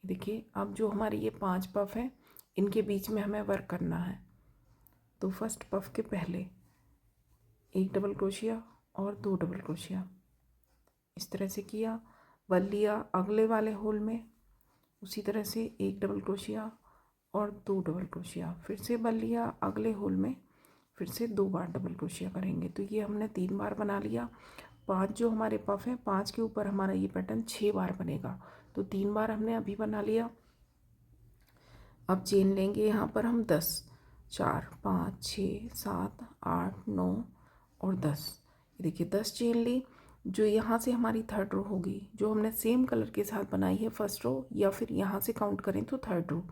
देखिए, अब जो हमारे ये 5 पफ हैं इनके बीच में हमें वर्क करना है। तो फर्स्ट पफ के पहले एक डबल क्रोशिया और दो डबल क्रोशिया इस तरह से किया। बन लिया। अगले वाले होल में उसी तरह से एक डबल क्रोशिया और दो डबल क्रोशिया फिर से बन लिया। अगले होल में फिर से दो बार डबल क्रोशिया करेंगे। तो ये हमने 3 बार बना लिया। 5 जो हमारे पफ हैं, 5 के ऊपर हमारा ये पैटर्न 6 बार बनेगा। तो 3 बार हमने अभी बना लिया। अब चेन लेंगे यहाँ पर हम 10, 4 5 6 7 8 9 और 10। ये देखिए 10 चेन ली। जो यहाँ से हमारी थर्ड रो होगी, जो हमने सेम कलर के साथ बनाई है फर्स्ट रो, या फिर यहाँ से काउंट करें तो थर्ड रो।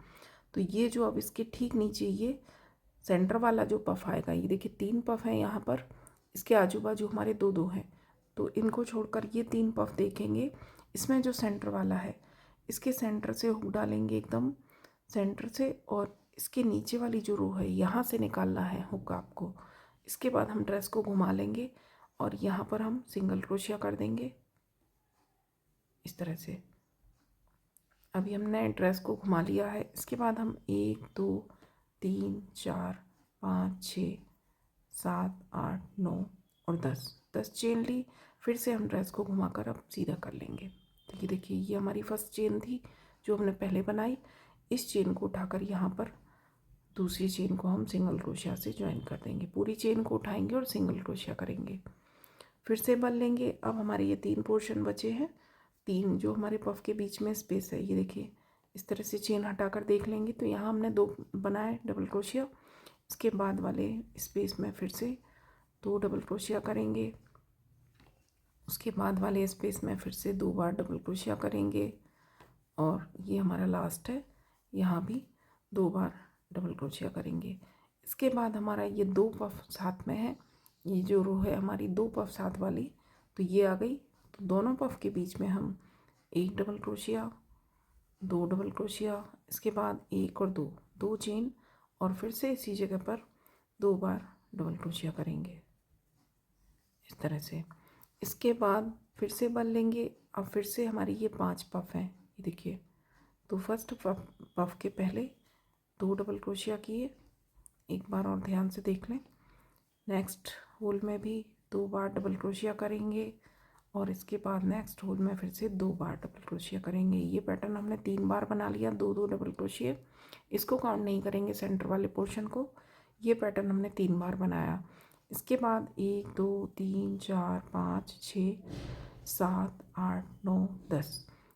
तो ये जो अब इसके ठीक नीचे ये सेंटर वाला जो पफ आएगा, ये देखिए 3 पफ हैं यहाँ पर, इसके आजू बाजू हमारे दो दो हैं, तो इनको छोड़कर ये 3 पफ देखेंगे। इसमें जो सेंटर वाला है इसके सेंटर से हुक डालेंगे एकदम सेंटर से, और इसके नीचे वाली जो रो है यहाँ से निकालना है हुक आपको। इसके बाद हम ड्रेस को घुमा लेंगे और यहाँ पर हम सिंगल क्रोशिया कर देंगे इस तरह से। अभी हमने ड्रेस को घुमा लिया है। इसके बाद हम 1 2 3 4 5 6 7 8 9 और 10 चेन ली। फिर से हम ड्रेस को घुमाकर अब सीधा कर लेंगे। तो ये देखिए ये हमारी फर्स्ट चेन थी जो हमने पहले बनाई। इस चेन को उठाकर यहाँ पर दूसरी चेन को हम सिंगल क्रोशिया से ज्वाइन कर देंगे। पूरी चेन को उठाएंगे और सिंगल क्रोशिया करेंगे। फिर से बन लेंगे। अब हमारे ये 3 पोर्शन बचे हैं, तीन जो हमारे पफ के बीच में स्पेस है, ये देखिए इस तरह से चेन हटाकर देख लेंगे तो यहाँ हमने 2 बनाए डबल क्रोशिया। इसके बाद वाले स्पेस में फिर से 2 डबल क्रोशिया करेंगे। उसके बाद वाले स्पेस में फिर से 2 बार डबल क्रोशिया करेंगे और ये हमारा लास्ट है, यहाँ भी 2 बार डबल क्रोशिया करेंगे। इसके बाद हमारा ये 2 पफ साथ में है, ये जो रो है हमारी 2 पफ साथ वाली, तो ये आ गई। तो दोनों पफ के बीच में हम 1 डबल क्रोशिया, 2 डबल क्रोशिया, इसके बाद 1 और 2, 2 चेन और फिर से इसी जगह पर 2 बार डबल क्रोशिया करेंगे इस तरह से। इसके बाद फिर से बल लेंगे। अब फिर से हमारी ये 5 पफ हैं, ये देखिए। तो फर्स्ट पफ के पहले 2 डबल क्रोशिया किए, एक बार और ध्यान से देख लें। नेक्स्ट होल में भी 2 बार डबल क्रोशिया करेंगे और इसके बाद नेक्स्ट होल में फिर से 2 बार डबल क्रोशिया करेंगे। ये पैटर्न हमने 3 बार बना लिया, 2 डबल क्रोशिया। इसको काउंट नहीं करेंगे सेंटर वाले पोर्शन को, ये पैटर्न हमने 3 बार बनाया। इसके बाद 1 2 3 4 5 6 7 8 9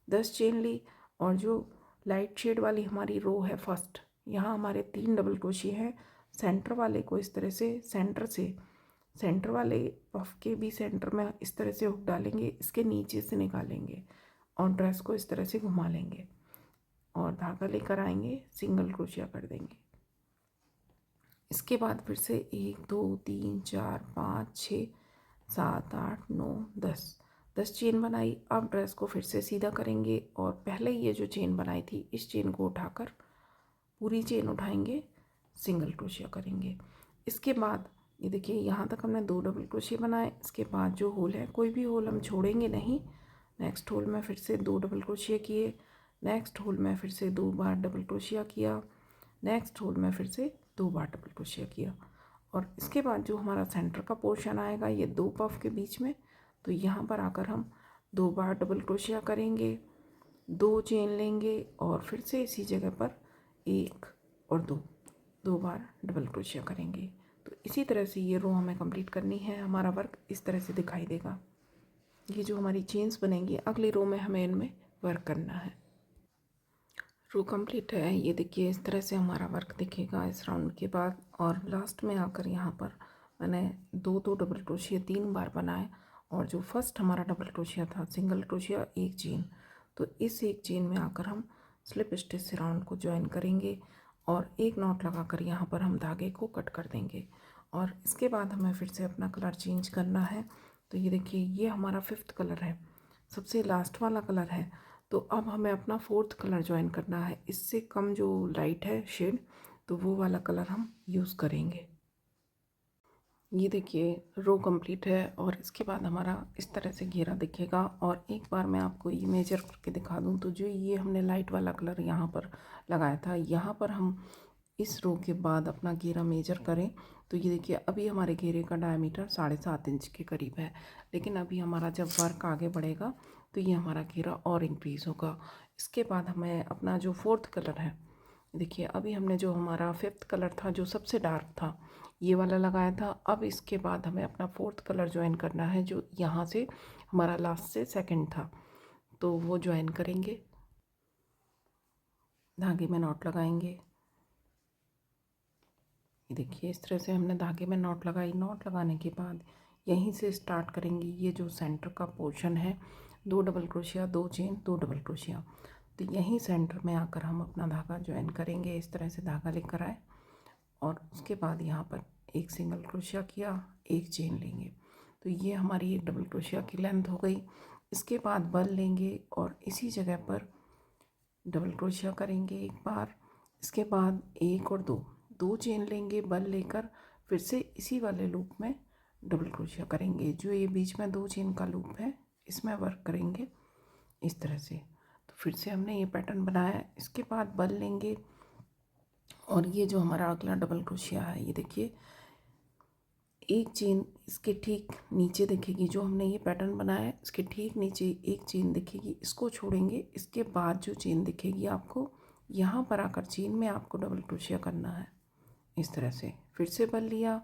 10 चेन ली और जो लाइट शेड वाली हमारी रो है फर्स्ट, यहाँ हमारे 3 डबल क्रोशिया हैं। सेंटर वाले को इस तरह से सेंटर वाले पफ के भी सेंटर में इस तरह से हुक डालेंगे, इसके नीचे से निकालेंगे और ड्रेस को इस तरह से घुमा लेंगे और धागा लेकर आएंगे, सिंगल क्रोशिया कर देंगे। इसके बाद फिर से 1 2 3 4 5 6 7 8 9 10 चेन बनाई। अब ड्रेस को फिर से सीधा करेंगे और पहले ये जो चेन बनाई थी इस चेन को उठाकर पूरी चेन उठाएंगे, सिंगल क्रोशिया करेंगे। इसके बाद ये देखिए यहाँ तक हमने 2 डबल क्रोशिया बनाए। इसके बाद जो होल है, कोई भी होल हम छोड़ेंगे नहीं। नेक्स्ट होल में फिर से 2 डबल क्रोशिया किए, नेक्स्ट होल में फिर से 2 बार डबल क्रोशिया किया, नेक्स्ट होल में फिर से 2 बार डबल क्रोशिया किया और इसके बाद जो हमारा सेंटर का पोर्शन आएगा ये 2 पफ के बीच में, तो यहाँ पर आकर हम 2 बार डबल क्रोशिया करेंगे, 2 चेन लेंगे और फिर से इसी जगह पर 1 और 2 बार डबल क्रोशिया करेंगे। तो इसी तरह से ये रो हमें कंप्लीट करनी है। हमारा वर्क इस तरह से दिखाई देगा। ये जो हमारी चेन्स बनेंगी अगली रो में हमें इनमें वर्क करना है। रो कंप्लीट है, ये देखिए इस तरह से हमारा वर्क दिखेगा इस राउंड के बाद। और लास्ट में आकर यहाँ पर मैंने 2 डबल क्रोशिया 3 बार बनाए और जो फर्स्ट हमारा डबल क्रोशिया था सिंगल क्रोशिया 1 चेन, तो इस 1 चेन में आकर हम स्लिप स्टिच से राउंड को ज्वाइन करेंगे और एक नॉट लगाकर यहाँ पर हम धागे को कट कर देंगे। और इसके बाद हमें फिर से अपना कलर चेंज करना है। तो ये देखिए ये हमारा 5th कलर है, सबसे लास्ट वाला कलर है। तो अब हमें अपना 4th कलर ज्वाइन करना है। इससे कम जो लाइट है शेड, तो वो वाला कलर हम यूज़ करेंगे। ये देखिए रो कंप्लीट है और इसके बाद हमारा इस तरह से घेरा दिखेगा। और एक बार मैं आपको ये मेजर करके दिखा दूँ, तो जो ये हमने लाइट वाला कलर यहाँ पर लगाया था, यहाँ पर हम इस रो के बाद अपना घेरा मेजर करें तो ये देखिए अभी हमारे घेरे का डायमीटर 7.5 इंच के करीब है। लेकिन अभी हमारा जब वर्क आगे बढ़ेगा तो ये हमारा घेरा और इंक्रीज़ होगा। इसके बाद हमें अपना जो 4th कलर है, देखिए अभी हमने जो हमारा 5th कलर था जो सबसे डार्क था ये वाला लगाया था। अब इसके बाद हमें अपना 4th कलर ज्वाइन करना है जो यहाँ से हमारा लास्ट से 2nd था, तो वो ज्वाइन करेंगे। धागे में नॉट लगाएंगे, ये देखिए इस तरह से हमने धागे में नॉट लगाई। नॉट लगाने के बाद यहीं से स्टार्ट करेंगे। ये जो सेंटर का पोर्शन है 2 double crochet 2 chain 2 double crochet, तो यहीं सेंटर में आकर हम अपना धागा ज्वाइन करेंगे। इस तरह से धागा लेकर आए और उसके बाद यहाँ पर एक सिंगल क्रोशिया किया, एक चेन लेंगे, तो ये हमारी एक डबल क्रोशिया की लेंथ हो गई। इसके बाद बल लेंगे और इसी जगह पर डबल क्रोशिया करेंगे एक बार। इसके बाद 1 और 2 चेन लेंगे, बल लेकर फिर से इसी वाले लूप में डबल क्रोशिया करेंगे। जो ये बीच में 2 चेन का लूप है इसमें वर्क करेंगे इस तरह से। तो फिर से हमने ये पैटर्न बनाया। इसके बाद बल लेंगे और ये जो हमारा अगला डबल क्रोशिया है, ये देखिए एक चेन इसके ठीक नीचे दिखेगी। जो हमने ये पैटर्न बनाया है इसके ठीक नीचे एक चेन दिखेगी, इसको छोड़ेंगे। इसके बाद जो चेन दिखेगी आपको यहाँ पर आकर चेन में आपको डबल क्रोशिया करना है इस तरह से। फिर से बल लिया,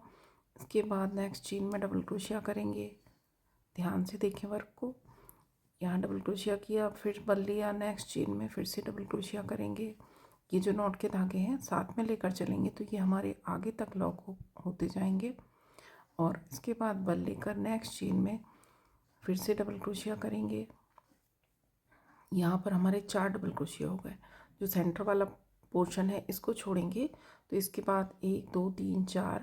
इसके बाद नेक्स्ट चेन में डबल क्रोशिया करेंगे। ध्यान से देखें वर्क को। यहाँ डबल क्रोशिया किया, फिर बल लिया, नेक्स्ट चेन में फिर से डबल क्रोशिया करेंगे। ये जो नॉट के धागे हैं साथ में लेकर चलेंगे तो ये हमारे आगे तक लॉक होते जाएंगे। और इसके बाद बल लेकर नेक्स्ट चेन में फिर से डबल क्रोशिया करेंगे। यहाँ पर हमारे 4 डबल क्रोशिया हो गए। जो सेंटर वाला पोर्शन है इसको छोड़ेंगे तो इसके बाद 1 2 3 4,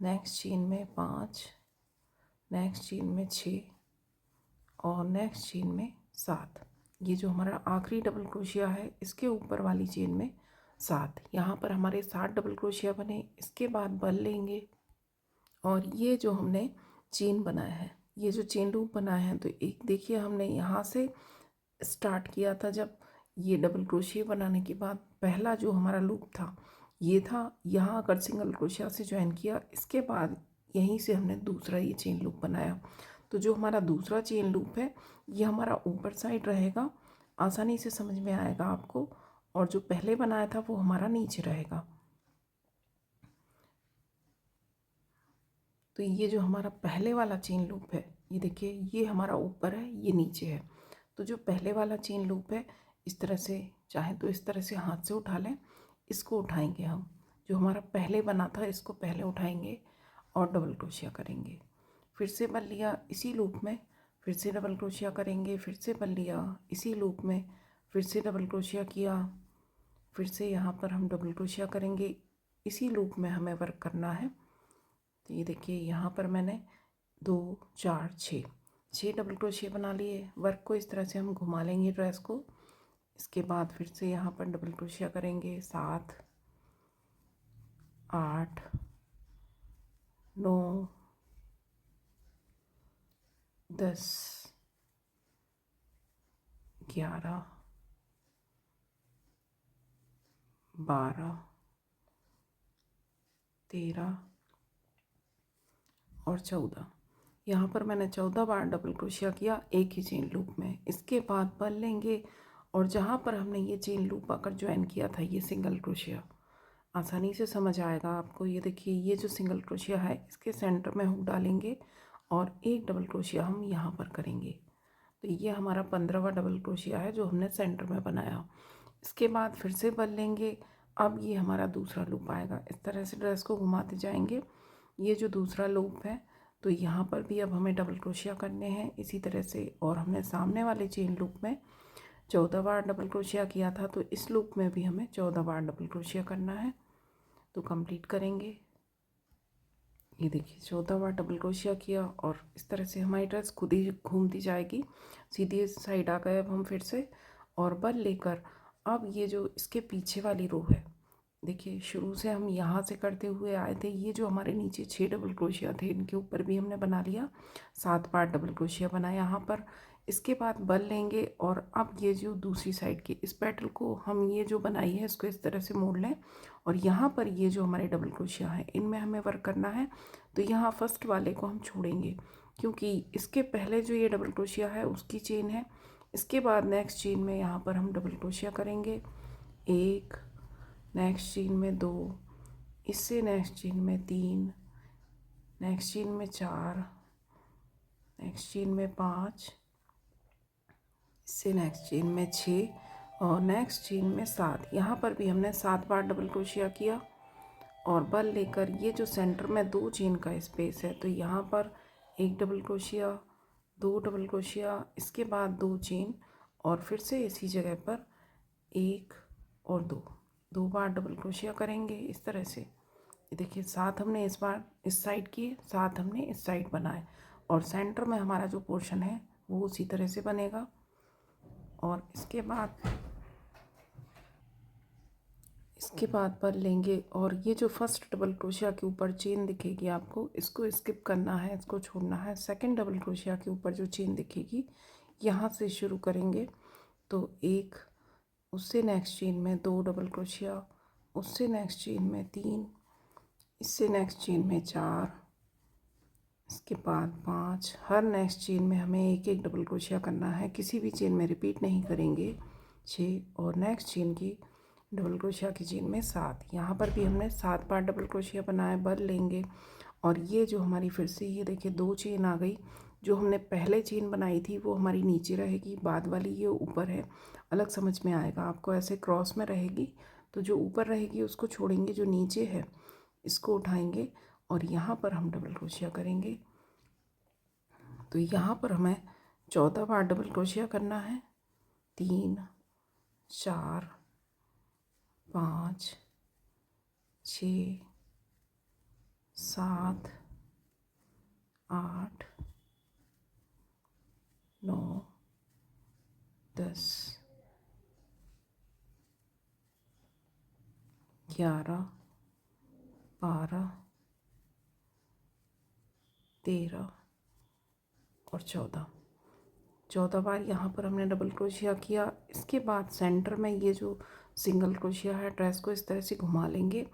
नेक्स्ट चेन में 5, नेक्स्ट चेन में 6 और नेक्स्ट चेन में 7। ये जो हमारा आखिरी डबल क्रोशिया है इसके ऊपर वाली चेन में 7। यहाँ पर हमारे 7 डबल क्रोशिया बने। इसके बाद बल लेंगे और ये जो हमने चेन बनाया है, ये जो चेन लूप बनाया है, तो एक देखिए हमने यहाँ से स्टार्ट किया था। जब ये डबल क्रोशिया बनाने के बाद पहला जो हमारा लूप था ये था, यहाँ अगर सिंगल क्रोशिया से ज्वाइन किया, इसके बाद यहीं से हमने दूसरा ये चेन लूप बनाया। तो जो हमारा दूसरा चेन लूप है ये हमारा ऊपर साइड रहेगा, आसानी से समझ में आएगा आपको। और जो पहले बनाया था वो हमारा नीचे रहेगा। तो ये जो हमारा पहले वाला चेन लूप है, ये देखिए ये हमारा ऊपर है, ये नीचे है। तो जो पहले वाला चेन लूप है इस तरह से, चाहे तो इस तरह से हाथ से उठा लें, इसको उठाएंगे हम। जो हमारा पहले बना था इसको पहले उठाएंगे और डबल क्रोशिया करेंगे। फिर से बल लिया इसी लूप में, फिर से डबल क्रोशिया करेंगे, फिर से बल लिया इसी लूप में, फिर से डबल क्रोशिया किया, फिर से यहाँ पर हम डबल क्रोशिया करेंगे। इसी लूप में हमें वर्क करना है। तो ये देखिए यहाँ पर मैंने 2 4 6 डबल क्रोशिया बना लिए। वर्क को इस तरह से हम घुमा लेंगे ड्रेस को। इसके बाद फिर से यहाँ पर डबल क्रोशिया करेंगे। 7 8 9 10 11 12 13 और 14। यहाँ पर मैंने 14 बार डबल क्रोशिया किया एक ही चेन लूप में। इसके बाद बल लेंगे और जहाँ पर हमने ये चेन लूप आकर ज्वाइन किया था ये सिंगल क्रोशिया, आसानी से समझ आएगा आपको। ये देखिए ये जो सिंगल क्रोशिया है इसके सेंटर में हुक डालेंगे और एक डबल क्रोशिया हम यहाँ पर करेंगे। तो ये हमारा 15वां डबल क्रोशिया है जो हमने सेंटर में बनाया। इसके बाद फिर से बल लेंगे। अब ये हमारा दूसरा लूप आएगा। इस तरह से ड्रेस को घुमाते जाएंगे। ये जो दूसरा लूप है तो यहाँ पर भी अब हमें डबल क्रोशिया करने हैं इसी तरह से। और हमने सामने वाले चेन लूप में 14 बार डबल क्रोशिया किया था, तो इस लूप में भी हमें 14 बार डबल क्रोशिया करना है। तो कंप्लीट करेंगे। ये देखिए 14 बार डबल क्रोशिया किया और इस तरह से हमारी ड्रेस खुद ही घूमती जाएगी। सीधी साइड आ गए अब हम फिर से और बल लेकर अब ये जो इसके पीछे वाली रो है, देखिए शुरू से हम यहाँ से करते हुए आए थे। ये जो हमारे नीचे 6 डबल क्रोशिया थे इनके ऊपर भी हमने बना लिया, 7 बार डबल क्रोशिया बनाया यहाँ पर। इसके बाद बल लेंगे और अब ये जो दूसरी साइड की इस पेटल को हम ये जो बनाई है इसको इस तरह से मोड़ लें और यहाँ पर ये जो हमारे डबल क्रोशिया हैं इनमें हमें वर्क करना है। तो यहाँ फर्स्ट वाले को हम छोड़ेंगे क्योंकि इसके पहले जो ये डबल क्रोशिया है उसकी चेन है। इसके बाद नेक्स्ट चेन में यहाँ पर हम डबल क्रोशिया करेंगे 1, नेक्स्ट चेन में 2, इससे नेक्स्ट चेन में 3, नेक्स्ट चेन में 4, नेक्स्ट चेन में 5, इससे नेक्स्ट चेन में 6 और नेक्स्ट चेन में 7। यहाँ पर भी हमने 7 बार डबल क्रोशिया किया और बल लेकर ये जो सेंटर में 2 चेन का स्पेस है तो यहाँ पर 1 डबल क्रोशिया, 2 डबल क्रोशिया, इसके बाद 2 चेन और फिर से इसी जगह पर 1 और 2 बार डबल क्रोशिया करेंगे इस तरह से। ये देखिए 7 हमने इस बार इस साइड किए, 7 हमने इस साइड बनाए और सेंटर में हमारा जो पोर्शन है वो उसी तरह से बनेगा। और इसके बाद बल लेंगे और ये जो फर्स्ट डबल क्रोशिया के ऊपर चेन दिखेगी आपको, इसको स्किप करना है, इसको छोड़ना है। सेकंड डबल क्रोशिया के ऊपर जो चेन दिखेगी यहाँ से शुरू करेंगे। तो 1, उससे नेक्स्ट चेन में 2 डबल क्रोशिया, उससे नेक्स्ट चेन में 3, इससे नेक्स्ट चेन में 4, इसके बाद 5। हर नेक्स्ट चेन में हमें एक एक डबल क्रोशिया करना है, किसी भी चेन में रिपीट नहीं करेंगे। 6 और नेक्स्ट चेन की डबल क्रोशिया की चेन में 7। यहाँ पर भी हमने 7 बार डबल क्रोशिया बनाए। बल लेंगे और ये जो हमारी फिर से ये देखिए 2 चेन आ गई। जो हमने पहले चेन बनाई थी वो हमारी नीचे रहेगी, बाद वाली ये ऊपर है। अलग समझ में आएगा आपको, ऐसे क्रॉस में रहेगी तो जो ऊपर रहेगी उसको छोड़ेंगे, जो नीचे है इसको उठाएंगे और यहाँ पर हम डबल क्रोशिया करेंगे। तो यहाँ पर हमें 14 बार डबल क्रोशिया करना है। 3 4 5 6 7 8 9 10 11 12 13 और 14 बार यहाँ पर हमने डबल क्रोशिया किया। इसके बाद सेंटर में ये जो सिंगल क्रोशिया है, ड्रेस को इस तरह से घुमा लेंगे।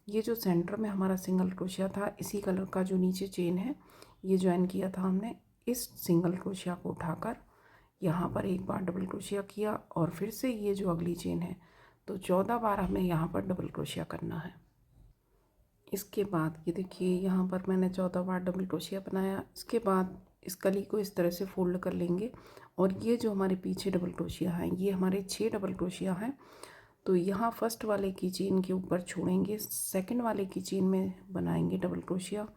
ये जो सेंटर में हमारा सिंगल क्रोशिया था, इसी कलर का जो नीचे चेन है ये ज्वाइन किया था हमने, इस सिंगल क्रोशिया को उठाकर यहाँ पर एक बार डबल क्रोशिया किया और फिर से ये जो अगली चेन है, तो 14 बार हमें यहाँ पर डबल क्रोशिया करना है। इसके बाद ये देखिए यहाँ पर मैंने 14 बार डबल क्रोशिया बनाया। इसके बाद इस कली को इस तरह से फोल्ड कर लेंगे और ये जो हमारे पीछे डबल क्रोशिया हैं, ये हमारे 6 डबल क्रोशिया हैं। तो यहाँ फर्स्ट वाले की चेन के ऊपर छोड़ेंगे, सेकंड वाले की चेन में बनाएंगे डबल क्रोशिया,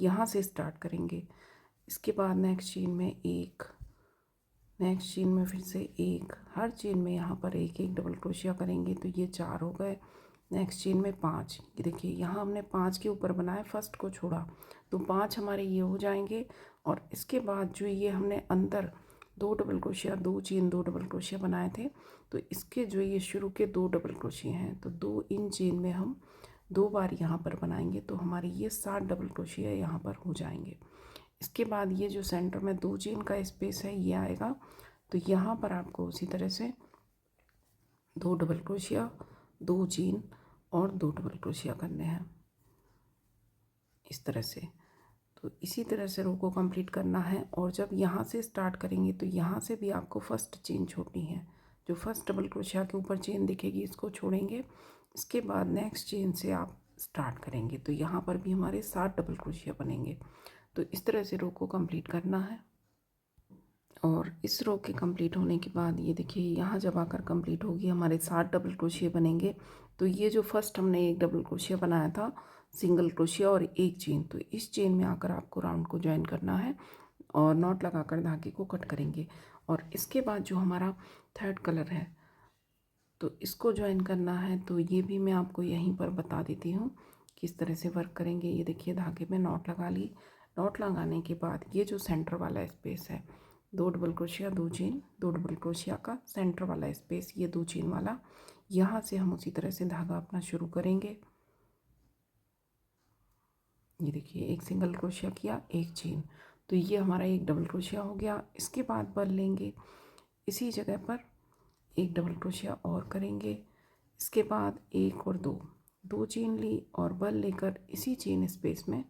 यहाँ से स्टार्ट करेंगे। इसके बाद नेक्स्ट चेन में एक, नेक्स्ट चेन में फिर से एक, हर चेन में यहाँ पर एक एक डबल क्रोशिया करेंगे, तो ये 4 हो गए। नेक्स्ट चेन में 5, ये देखिए यहाँ हमने 5 के ऊपर बनाया, फर्स्ट को छोड़ा तो 5 हमारे ये हो जाएंगे। और इसके बाद जो ये हमने अंदर 2 double crochet, 2 chain 2 double crochet बनाए थे, तो इसके जो ये शुरू के 2 डबल क्रोशिया हैं, तो 2 इन चेन में हम 2 बार यहाँ पर बनाएंगे, तो हमारी ये 7 डबल क्रोशिया यहाँ पर हो जाएंगे। इसके बाद ये जो सेंटर में 2 चेन का स्पेस है ये आएगा, तो यहाँ पर आपको उसी तरह से 2 डबल क्रोशिया, 2 चेन और 2 डबल क्रोशिया करने हैं इस तरह से। तो इसी तरह से रो को कंप्लीट करना है। और जब यहाँ से स्टार्ट करेंगे तो यहाँ से भी आपको फर्स्ट चेन छोड़नी है। जो फर्स्ट डबल क्रोशिया के ऊपर चेन दिखेगी इसको छोड़ेंगे। इसके बाद नेक्स्ट चेन से आप स्टार्ट करेंगे, तो यहाँ पर भी हमारे 7 डबल क्रोशिया बनेंगे। तो इस तरह से रो को कंप्लीट करना है। और इस रो के कंप्लीट होने के बाद ये देखिए यहाँ जब आकर कंप्लीट होगी, हमारे 7 डबल क्रोशिया बनेंगे। तो ये जो फर्स्ट हमने एक डबल क्रोशिया बनाया था, सिंगल क्रोशिया और एक चेन, तो इस चेन में आकर आपको राउंड को ज्वाइन करना है और नॉट लगाकर धागे को कट करेंगे। और इसके बाद जो हमारा थर्ड कलर है तो इसको ज्वाइन करना है। तो ये भी मैं आपको यहीं पर बता देती हूँ किस तरह से वर्क करेंगे। ये देखिए धागे में नॉट लगा ली। नॉट लगाने के बाद ये जो सेंटर वाला स्पेस है, 2 double crochet 2 chain, 2 double crochet का सेंटर वाला स्पेस, ये 2 चेन वाला, यहाँ से हम उसी तरह से धागा अपना शुरू करेंगे। ये देखिए एक सिंगल क्रोशिया किया, एक चेन, तो ये हमारा एक डबल क्रोशिया हो गया। इसके बाद बल लेंगे, इसी जगह पर एक डबल क्रोशिया और करेंगे। इसके बाद एक और दो चेन ली और बल लेकर इसी चेन स्पेस में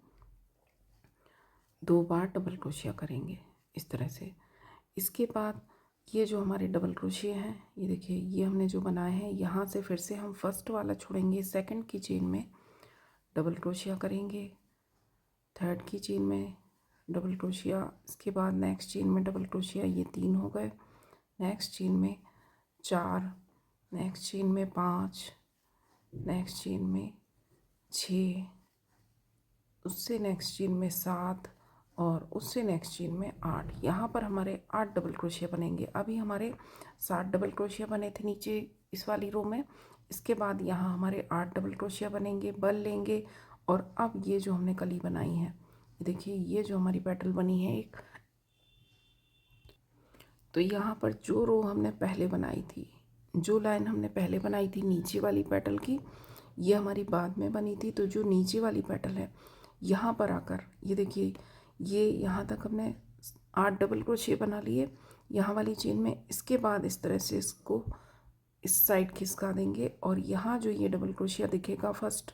2 बार डबल क्रोशिया करेंगे इस तरह से। इसके बाद ये जो हमारे डबल क्रोशिया हैं, ये देखिए ये हमने जो बनाए हैं, यहाँ से फिर से हम फर्स्ट वाला छोड़ेंगे, सेकंड की चेन में डबल क्रोशिया करेंगे, थर्ड की चेन में डबल क्रोशिया, इसके बाद नेक्स्ट चेन में डबल क्रोशिया, ये 3 हो गए। नेक्स्ट चेन में 4, नेक्स्ट चेन में 5, नेक्स्ट चेन में 6, उससे नेक्स्ट चेन में 7 और उससे नेक्स्ट चेन में 8। यहाँ पर हमारे 8 डबल क्रोशिया बनेंगे। अभी हमारे 7 डबल क्रोशिया बने थे नीचे इस वाली रो में। इसके बाद यहाँ हमारे 8 डबल क्रोशिया बनेंगे, बल लेंगे और अब ये जो हमने कली बनाई है, देखिए ये जो हमारी पेटल बनी है एक, तो यहाँ पर जो रो हमने पहले बनाई थी, जो लाइन हमने पहले बनाई थी नीचे वाली पेटल की, ये हमारी बाद में बनी थी। तो जो नीचे वाली पेटल है यहाँ पर आकर ये देखिए, ये यहाँ तक हमने 8 डबल क्रोशिया बना लिए यहाँ वाली चेन में। इसके बाद इस तरह से इसको इस साइड खिसका देंगे और यहाँ जो ये डबल क्रोशिया दिखेगा फर्स्ट,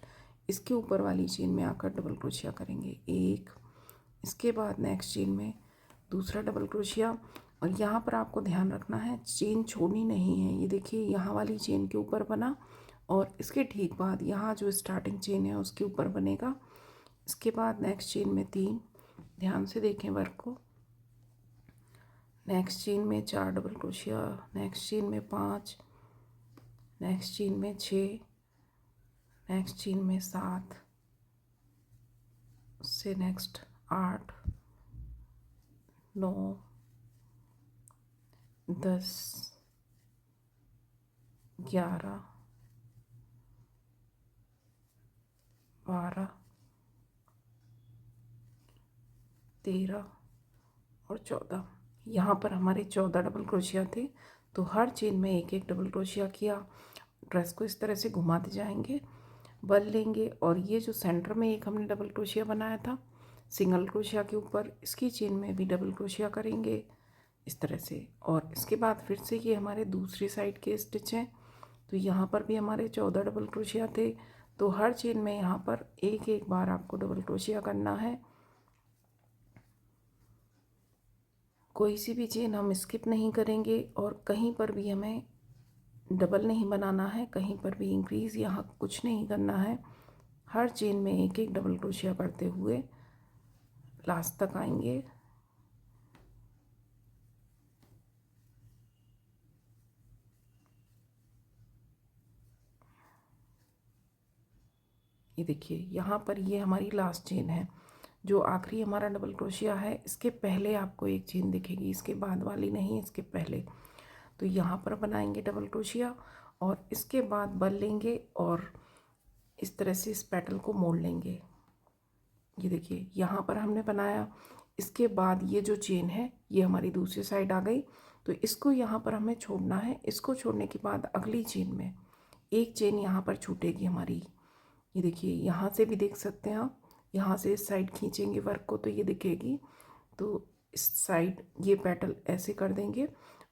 इसके ऊपर वाली चेन में आकर डबल क्रोशिया करेंगे एक। इसके बाद नेक्स्ट चेन में दूसरा डबल क्रोशिया। और यहाँ पर आपको ध्यान रखना है चेन छोड़नी नहीं है। ये देखिए यहाँ वाली चेन के ऊपर बना और इसके ठीक बाद यहाँ जो स्टार्टिंग चेन है उसके ऊपर बनेगा। इसके बाद नेक्स्ट चेन में 3, ध्यान से देखें वर्क को। नेक्स्ट चेन में 4 डबल क्रोशिया, नेक्स्ट चेन में 5, नेक्स्ट चेन में 6, नेक्स्ट चेन में 7, उससे नेक्स्ट 8, 9, 10, 11, 12, 13 और 14। यहाँ पर हमारे 14 डबल क्रोशिया थे, तो हर चेन में एक एक डबल क्रोशिया किया। ड्रेस को इस तरह से घुमाते जाएंगे, बल लेंगे और ये जो सेंटर में एक हमने डबल क्रोशिया बनाया था सिंगल क्रोशिया के ऊपर, इसकी चेन में भी डबल क्रोशिया करेंगे इस तरह से। और इसके बाद फिर से ये हमारे दूसरी साइड के स्टिच हैं, तो यहाँ पर भी हमारे 14 डबल क्रोशिया थे, तो हर चेन में यहाँ पर एक एक बार आपको डबल क्रोशिया करना है। कोई सी भी चेन हम स्किप नहीं करेंगे और कहीं पर भी हमें डबल नहीं बनाना है, कहीं पर भी इंक्रीज़ यहाँ कुछ नहीं करना है। हर चेन में एक एक डबल क्रोशिया करते हुए लास्ट तक आएंगे। ये देखिए यहाँ पर ये हमारी लास्ट चेन है, जो आखिरी हमारा डबल क्रोशिया है इसके पहले आपको एक चेन दिखेगी, इसके बाद वाली नहीं, इसके पहले। तो यहाँ पर बनाएंगे डबल क्रोशिया और इसके बाद बल लेंगे और इस तरह से इस पेटल को मोड़ लेंगे। ये देखिए यहाँ पर हमने बनाया, इसके बाद ये जो चेन है ये हमारी दूसरी साइड आ गई, तो इसको यहाँ पर हमें छोड़ना है। इसको छोड़ने के बाद अगली चेन में एक चेन यहाँ पर छूटेगी हमारी। ये देखिए यहाँ से भी देख सकते हैं आप, यहाँ से इस साइड खींचेंगे वर्क को तो ये दिखेगी, तो इस साइड ये पेटल ऐसे कर देंगे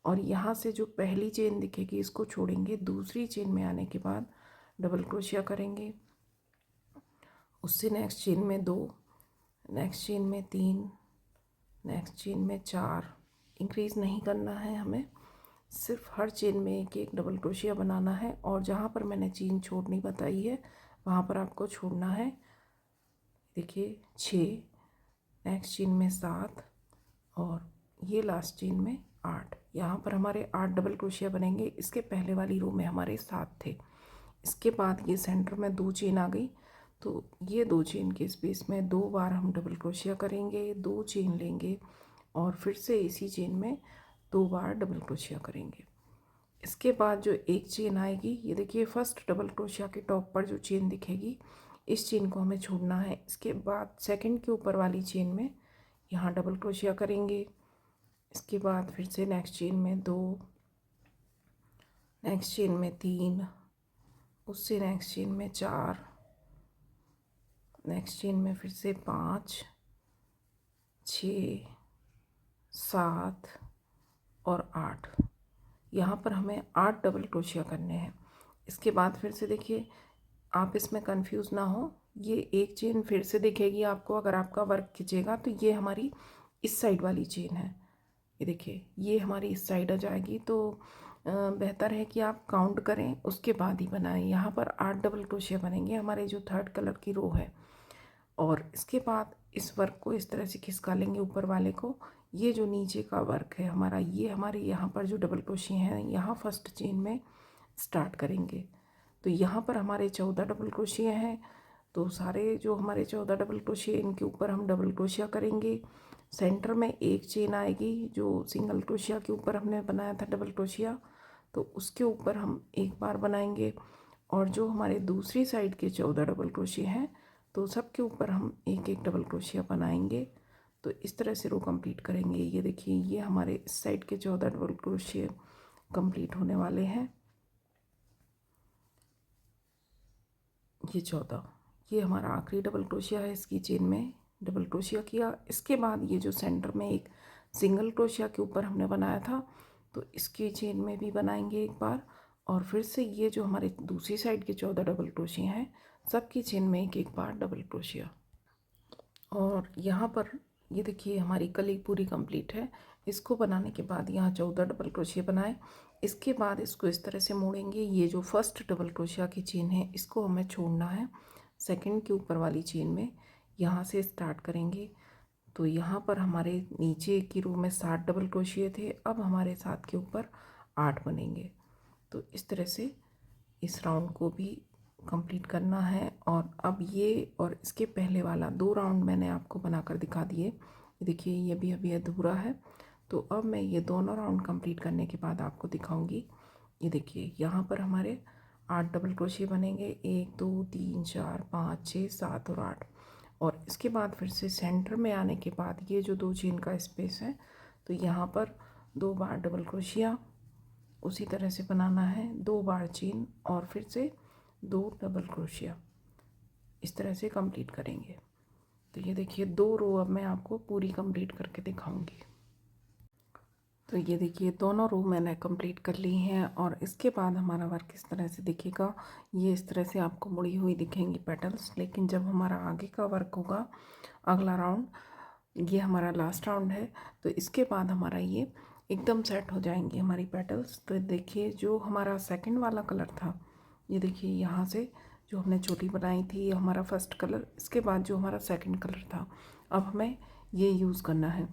और यहाँ से जो पहली चेन दिखेगी इसको छोड़ेंगे। दूसरी चेन में आने के बाद डबल क्रोशिया करेंगे, उससे नेक्स्ट चेन में 2, नेक्स्ट चेन में 3, नेक्स्ट चेन में 4। इंक्रीज़ नहीं करना है हमें, सिर्फ हर चेन में एक एक डबल क्रोशिया बनाना है और जहाँ पर मैंने चेन छोड़नी बताई है वहाँ पर आपको छोड़ना है। देखिए 6, नेक्स्ट चेन में 7 और ये लास्ट चेन में 8। यहाँ पर हमारे 8 डबल क्रोशिया बनेंगे। इसके पहले वाली रो में हमारे 7 थे। इसके बाद ये सेंटर में 2 चेन आ गई, तो ये 2 चेन के स्पेस में 2 बार हम डबल क्रोशिया करेंगे, 2 चेन लेंगे और फिर से इसी चेन में 2 बार डबल क्रोशिया करेंगे। इसके बाद जो एक चेन आएगी, ये देखिए फर्स्ट डबल क्रोशिया के टॉप पर जो चेन दिखेगी इस चेन को हमें छोड़ना है। इसके बाद सेकंड के ऊपर वाली चेन में यहाँ डबल क्रोशिया करेंगे। इसके बाद फिर से नेक्स्ट चेन में 2, नेक्स्ट चेन में 3, उससे नेक्स्ट चेन में 4, नेक्स्ट चेन में फिर से 5, 6, 7 और 8। यहाँ पर हमें 8 डबल क्रोशिया करने हैं। इसके बाद फिर से देखिए, आप इसमें कंफ्यूज ना हो, ये एक चेन फिर से दिखेगी आपको अगर आपका वर्क खींचेगा, तो ये हमारी इस साइड वाली चेन है। ये देखिए ये हमारी इस साइड आ जाएगी, तो बेहतर है कि आप काउंट करें उसके बाद ही बनाएं। यहाँ पर 8 डबल क्रोशिया बनेंगे हमारे जो थर्ड कलर की रो है। और इसके बाद इस वर्क को इस तरह से खिसका लेंगे ऊपर वाले को। ये जो नीचे का वर्क है हमारा, ये हमारे यहाँ पर जो डबल क्रोशिया हैं यहाँ फर्स्ट चेन में स्टार्ट करेंगे। तो यहाँ पर हमारे 14 डबल क्रोशिया हैं, तो सारे जो हमारे 14 डबल क्रोशिया इनके ऊपर हम डबल क्रोशिया करेंगे। सेंटर में एक चेन आएगी जो सिंगल क्रोशिया के ऊपर हमने बनाया था डबल क्रोशिया, तो उसके ऊपर हम एक बार बनाएंगे। और जो हमारे दूसरी साइड के 14 डबल क्रोशिया हैं तो सबके ऊपर हम एक एक डबल क्रोशिया बनाएंगे। तो इस तरह से रो कंप्लीट करेंगे। ये देखिए ये हमारे इस साइड के 14 डबल क्रोशिया कंप्लीट होने वाले हैं। ये 14, ये हमारा आखिरी डबल क्रोशिया है। इसकी चेन में डबल क्रोशिया किया। इसके बाद ये जो सेंटर में एक सिंगल क्रोशिया के ऊपर हमने बनाया था, तो इसकी चेन में भी बनाएंगे एक बार। और फिर से ये जो हमारे दूसरी साइड के 14 डबल क्रोशिया हैं सबकी चेन में एक एक बार डबल क्रोशिया। और यहाँ पर ये देखिए हमारी कली पूरी कंप्लीट है। इसको बनाने के बाद यहाँ 14 डबल क्रोशिया बनाए। इसके बाद इसको इस तरह से मोड़ेंगे। ये जो फर्स्ट डबल क्रोशिया की चेन है इसको हमें छोड़ना है। सेकंड के ऊपर वाली चेन में यहाँ से स्टार्ट करेंगे। तो यहाँ पर हमारे नीचे की रो में 7 डबल क्रोशिया थे, अब हमारे 7 के ऊपर 8 बनेंगे। तो इस तरह से इस राउंड को भी कंप्लीट करना है। और अब ये और इसके पहले वाला 2 राउंड मैंने आपको बनाकर दिखा दिए। देखिए ये भी अभी अधूरा है, तो अब मैं ये दोनों राउंड कंप्लीट करने के बाद आपको दिखाऊंगी। ये देखिए यहाँ पर हमारे 8 डबल क्रोशिया बनेंगे, 1 2 3 4 5 6 7 और 8। और इसके बाद फिर से सेंटर में आने के बाद ये जो 2 चेन का स्पेस है, तो यहाँ पर 2 बार डबल क्रोशिया उसी तरह से बनाना है, 2 बार चेन और फिर से 2 डबल क्रोशिया, इस तरह से कंप्लीट करेंगे। तो ये देखिए 2 रो अब मैं आपको पूरी कंप्लीट करके दिखाऊंगी। तो ये देखिए दोनों रो मैंने कंप्लीट कर ली हैं और इसके बाद हमारा वर्क इस तरह से दिखेगा। ये इस तरह से आपको मुड़ी हुई दिखेंगी पेटल्स, लेकिन जब हमारा आगे का वर्क होगा, अगला राउंड, ये हमारा लास्ट राउंड है, तो इसके बाद हमारा ये एकदम सेट हो जाएंगी हमारी पेटल्स। तो देखिए जो हमारा सेकंड वाला कलर था, ये देखिए यहाँ से जो हमने चोटी बनाई थी, ये हमारा फर्स्ट कलर, इसके बाद जो हमारा सेकंड कलर था, अब हमें ये यूज़ करना है।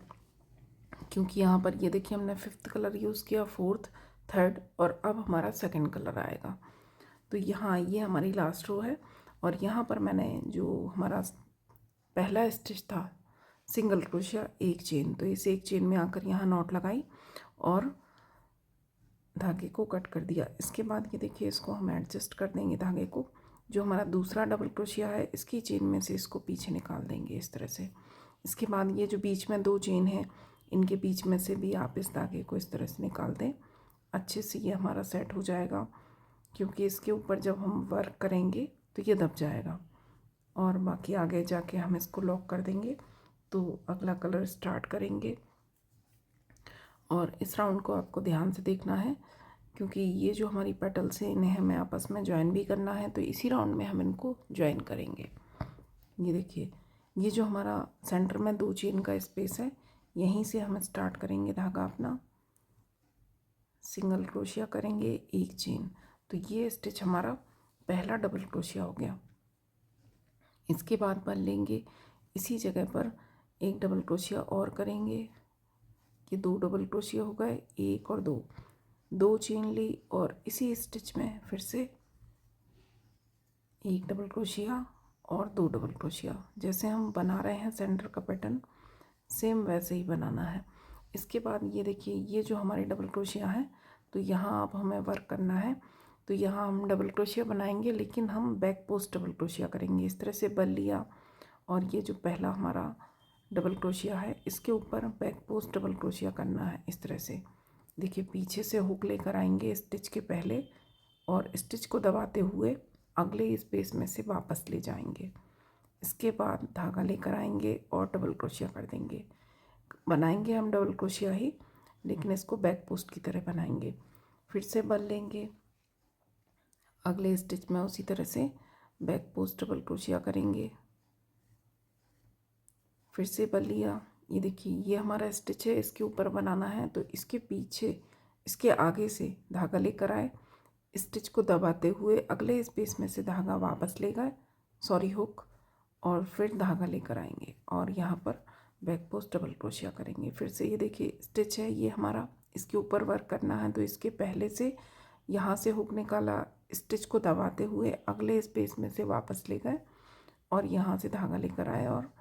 क्योंकि यहाँ पर ये देखिए हमने 5th कलर यूज़ किया, 4th, 3rd और अब हमारा सेकंड कलर आएगा। तो यहाँ ये हमारी लास्ट रो है और यहाँ पर मैंने जो हमारा पहला स्टिच था सिंगल क्रोशिया 1 चेन, तो इस 1 चेन में आकर यहाँ नॉट लगाई और धागे को कट कर दिया। इसके बाद ये देखिए इसको हम एडजस्ट कर देंगे धागे को। जो हमारा दूसरा डबल क्रोशिया है, इसकी चेन में से इसको पीछे निकाल देंगे इस तरह से। इसके बाद ये जो बीच में 2 चेन है, इनके बीच में से भी आप इस धागे को इस तरह से निकाल दें। अच्छे से ये हमारा सेट हो जाएगा, क्योंकि इसके ऊपर जब हम वर्क करेंगे तो ये दब जाएगा और बाकी आगे जाके हम इसको लॉक कर देंगे। तो अगला कलर स्टार्ट करेंगे और इस राउंड को आपको ध्यान से देखना है, क्योंकि ये जो हमारी पेटल्स हैं इन्हें हमें आपस में ज्वाइन भी करना है, तो इसी राउंड में हम इनको ज्वाइन करेंगे। ये देखिए ये जो हमारा सेंटर में 2 चेन का स्पेस है, यहीं से हम स्टार्ट करेंगे धागा अपना, सिंगल क्रोशिया करेंगे 1 चेन। तो ये स्टिच हमारा पहला डबल क्रोशिया हो गया। इसके बाद बन लेंगे इसी जगह पर 1 डबल क्रोशिया और करेंगे, ये 2 डबल क्रोशिया हो गए, 1 और 2 चेन ली और इसी स्टिच में फिर से 1 डबल क्रोशिया और 2 डबल क्रोशिया। जैसे हम बना रहे हैं सेंटर का पैटर्न, सेम वैसे ही बनाना है। इसके बाद ये देखिए ये जो हमारे डबल क्रोशिया है, तो यहाँ अब हमें वर्क करना है। तो यहाँ हम डबल क्रोशिया बनाएंगे, लेकिन हम बैक पोस्ट डबल क्रोशिया करेंगे। इस तरह से बल लिया और ये जो पहला हमारा डबल क्रोशिया है, इसके ऊपर बैक पोस्ट डबल क्रोशिया करना है इस तरह से। देखिए पीछे से हुक लेकर आएंगे स्टिच के पहले और स्टिच को दबाते हुए अगले स्पेस में से वापस ले जाएंगे। इसके बाद धागा लेकर आएंगे और डबल क्रोशिया कर देंगे। बनाएंगे हम डबल क्रोशिया ही, लेकिन इसको बैक पोस्ट की तरह बनाएंगे। फिर से बल लेंगे, अगले स्टिच में उसी तरह से बैक पोस्ट डबल क्रोशिया करेंगे। फिर से बल लिया, ये देखिए ये हमारा स्टिच है, इसके ऊपर बनाना है। तो इसके पीछे, इसके आगे से धागा लेकर आए, स्टिच को दबाते हुए अगले स्पेस में से धागा वापस ले गए, हुक, और फिर धागा लेकर आएंगे और यहाँ पर बैक पोस्ट डबल क्रोशिया करेंगे। फिर से ये देखिए स्टिच है ये हमारा, इसके ऊपर वर्क करना है। तो इसके पहले से यहाँ से हुक निकाला, स्टिच को दबाते हुए अगले स्पेस में से वापस ले गए और यहाँ से धागा लेकर आए और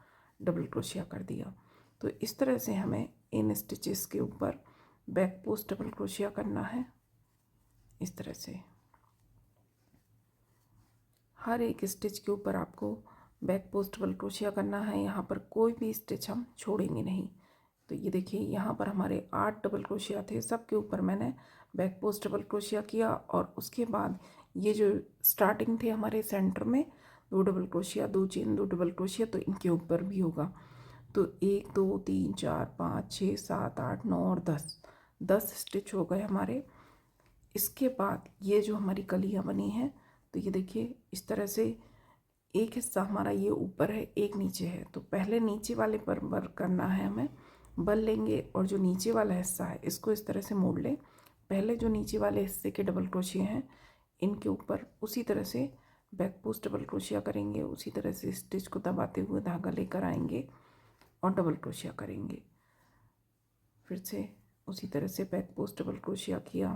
डबल क्रोशिया कर दिया। तो इस तरह से हमें इन स्टिचेस के ऊपर बैक पोस्ट डबल क्रोशिया करना है। इस तरह से हर एक स्टिच के ऊपर आपको बैक पोस्ट डबल क्रोशिया करना है। यहाँ पर कोई भी स्टिच हम छोड़ेंगे नहीं। तो ये देखिए यहाँ पर हमारे 8 डबल क्रोशिया थे, सब के ऊपर मैंने बैक पोस्ट डबल क्रोशिया किया और उसके बाद ये जो स्टार्टिंग थे हमारे सेंटर में 2 double crochet, 2 chain, 2 double crochet, तो इनके ऊपर भी होगा। तो 1 2 3 4 5 6 7 8 9 और 10 स्टिच हो गए हमारे। इसके बाद ये जो हमारी कलियाँ बनी हैं, तो ये देखिए इस तरह से एक हिस्सा हमारा ये ऊपर है, एक नीचे है। तो पहले नीचे वाले पर वर्क करना है हमें, बल लेंगे और जो नीचे वाला हिस्सा है इसको इस तरह से मोड़ लें। पहले जो नीचे वाले हिस्से के डबल क्रोशिया हैं इनके ऊपर उसी तरह से बैक पोस्ट डबल क्रोशिया करेंगे। उसी तरह से स्टिच को दबाते हुए धागा लेकर आएंगे और डबल क्रोशिया करेंगे। फिर से उसी तरह से बैक पोस्ट डबल क्रोशिया किया।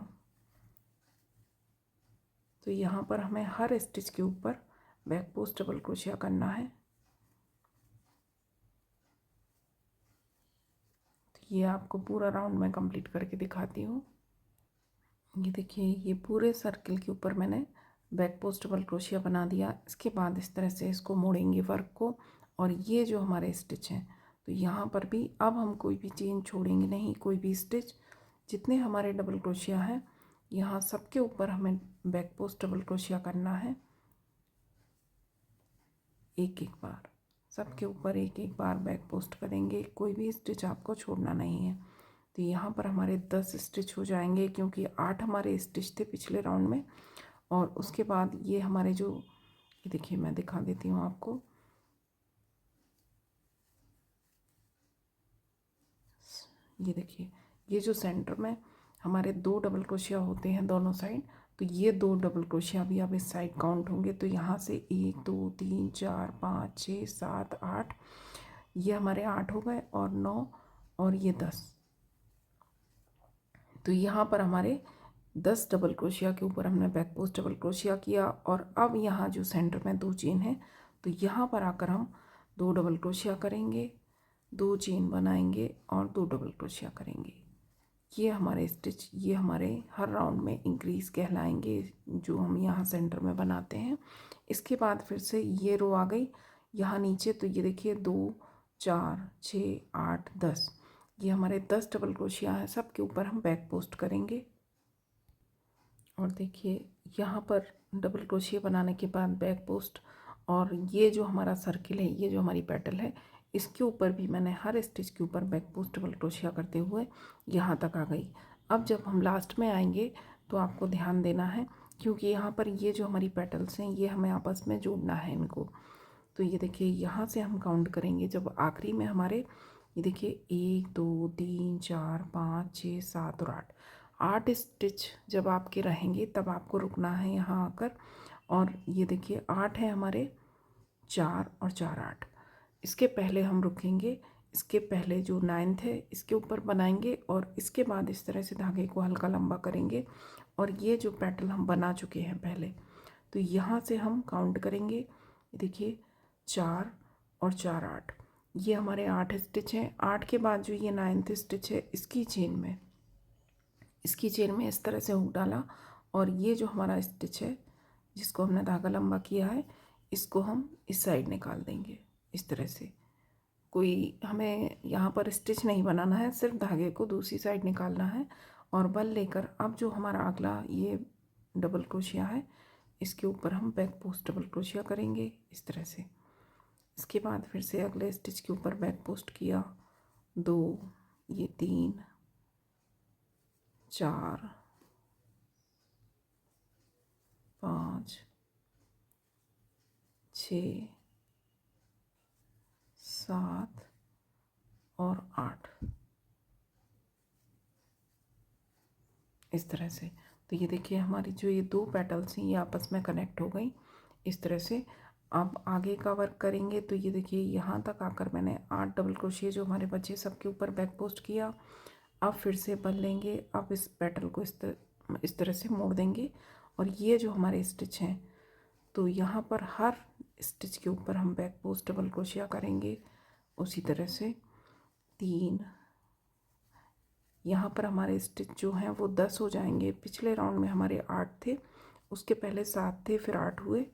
तो यहाँ पर हमें हर स्टिच के ऊपर बैक पोस्ट डबल क्रोशिया करना है। तो ये आपको पूरा राउंड में कंप्लीट करके दिखाती हूँ। ये देखिए, ये पूरे सर्कल के ऊपर मैंने बैक पोस्ट डबल क्रोशिया बना दिया। इसके बाद इस तरह से इसको मोड़ेंगे वर्क को, और ये जो हमारे स्टिच हैं, तो यहाँ पर भी अब हम कोई भी चेन छोड़ेंगे नहीं, कोई भी स्टिच। जितने हमारे डबल क्रोशिया हैं यहाँ सबके ऊपर हमें बैक पोस्ट डबल क्रोशिया करना है। एक एक बार सबके ऊपर एक एक बार बैक पोस्ट करेंगे, कोई भी स्टिच आपको छोड़ना नहीं है। तो यहाँ पर हमारे 10 स्टिच हो जाएंगे, क्योंकि 8 हमारे स्टिच थे पिछले राउंड में। और उसके बाद ये हमारे जो, ये देखिए मैं दिखा देती हूँ आपको। ये देखिए, ये जो सेंटर में हमारे 2 डबल क्रोशिया होते हैं दोनों साइड, तो ये 2 डबल क्रोशिया भी अब इस साइड काउंट होंगे। तो यहाँ से 1 2 3 4 5 6 7 8, ये हमारे 8 हो गए, और 9 और ये 10। तो यहाँ पर हमारे 10 डबल क्रोशिया के ऊपर हमने बैक पोस्ट डबल क्रोशिया किया। और अब यहाँ जो सेंटर में 2 चेन है, तो यहाँ पर आकर हम 2 डबल क्रोशिया करेंगे, 2 चेन बनाएंगे और 2 डबल क्रोशिया करेंगे। ये हमारे स्टिच, ये हमारे हर राउंड में इंक्रीज कहलाएंगे, जो हम यहाँ सेंटर में बनाते हैं। इसके बाद फिर से ये रो आ गई यहाँ नीचे। तो ये देखिए 2 4 6 8 10, ये हमारे 10 डबल क्रोशिया हैं। सब के ऊपर हम बैक पोस्ट करेंगे। और देखिए यहाँ पर डबल क्रोशिया बनाने के बाद बैक पोस्ट, और ये जो हमारा सर्किल है, ये जो हमारी पेटल है, इसके ऊपर भी मैंने हर स्टिच के ऊपर बैक पोस्ट डबल क्रोशिया करते हुए यहाँ तक आ गई। अब जब हम लास्ट में आएंगे तो आपको ध्यान देना है, क्योंकि यहाँ पर ये जो हमारी पेटल्स हैं, ये हमें आपस में जोड़ना है इनको। तो ये देखिए, यहाँ से हम काउंट करेंगे जब आखिरी में हमारे, ये देखिए 1 2 3 4 5 6 7 और 8, 8 स्टिच जब आपके रहेंगे तब आपको रुकना है यहाँ आकर। और ये देखिए 8 है हमारे, 4 और 4 8, इसके पहले हम रुकेंगे। इसके पहले जो 9th है इसके ऊपर बनाएंगे, और इसके बाद इस तरह से धागे को हल्का लंबा करेंगे। और ये जो पेटल हम बना चुके हैं पहले, तो यहाँ से हम काउंट करेंगे। देखिए 4 और 4 8, ये हमारे 8 स्टिच हैं। 8 के बाद जो ये 9th स्टिच है, इसकी चेन में इस तरह से हुक डाला, और ये जो हमारा स्टिच है जिसको हमने धागा लंबा किया है, इसको हम इस साइड निकाल देंगे इस तरह से। कोई हमें यहाँ पर स्टिच नहीं बनाना है, सिर्फ धागे को दूसरी साइड निकालना है। और बल लेकर अब जो हमारा अगला ये डबल क्रोशिया है, इसके ऊपर हम बैक पोस्ट डबल क्रोशिया करेंगे इस तरह से। इसके बाद फिर से अगले स्टिच के ऊपर बैक पोस्ट किया, 2, ये 3 4 5 6 7 और 8, इस तरह से। तो ये देखिए, हमारी जो ये 2 पेटल्स हैं ये आपस में कनेक्ट हो गई इस तरह से। अब आगे का वर्क करेंगे। तो ये देखिए, यहाँ तक आकर मैंने 8 डबल क्रोशिया जो हमारे बचे सबके ऊपर बैक पोस्ट किया। अब फिर से बल लेंगे, अब इस पेटल को इस तरह से मोड़ देंगे। और ये जो हमारे स्टिच हैं, तो यहाँ पर हर स्टिच के ऊपर हम बैक पोस्ट डबल क्रोशिया करेंगे उसी तरह से। 3, यहाँ पर हमारे स्टिच जो हैं वो 10 हो जाएंगे। पिछले राउंड में हमारे 8 थे, उसके पहले 7 थे, फिर 8 हुए।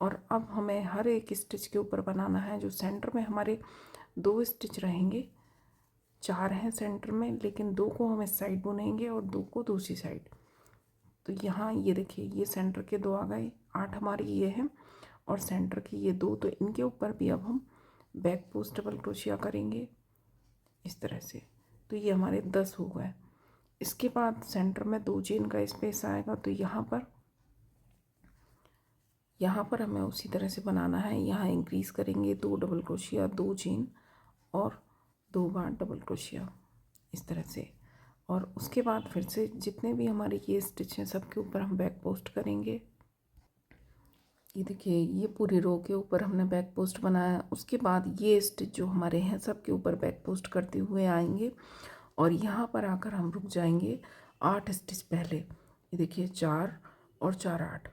और अब हमें हर एक स्टिच के ऊपर बनाना है। जो सेंटर में हमारे 2 स्टिच रहेंगे, 4 हैं सेंटर में, लेकिन 2 को हम इस साइड बुनेंगे और 2 को दूसरी साइड। तो यहाँ ये देखिए, ये सेंटर के 2 आ गए, 8 हमारी ये हैं, और सेंटर की ये 2। तो इनके ऊपर भी अब हम बैक पोस्ट डबल क्रोशिया करेंगे इस तरह से। तो ये हमारे 10 हो गए। इसके बाद सेंटर में 2 चेन का स्पेस आएगा। तो यहाँ पर हमें उसी तरह से बनाना है। यहाँ इंक्रीज़ करेंगे 2 डबल क्रोशिया, 2 चेन और 2 बार डबल क्रोशिया इस तरह से। और उसके बाद फिर से जितने भी हमारे ये स्टिच हैं सबके ऊपर हम बैक पोस्ट करेंगे। ये देखिए ये पूरी रो के ऊपर हमने बैक पोस्ट बनाया। उसके बाद ये स्टिच जो हमारे हैं सबके ऊपर बैक पोस्ट करते हुए आएंगे और यहाँ पर आकर हम रुक जाएंगे 8 स्टिच पहले। ये देखिए 4 और 4 8।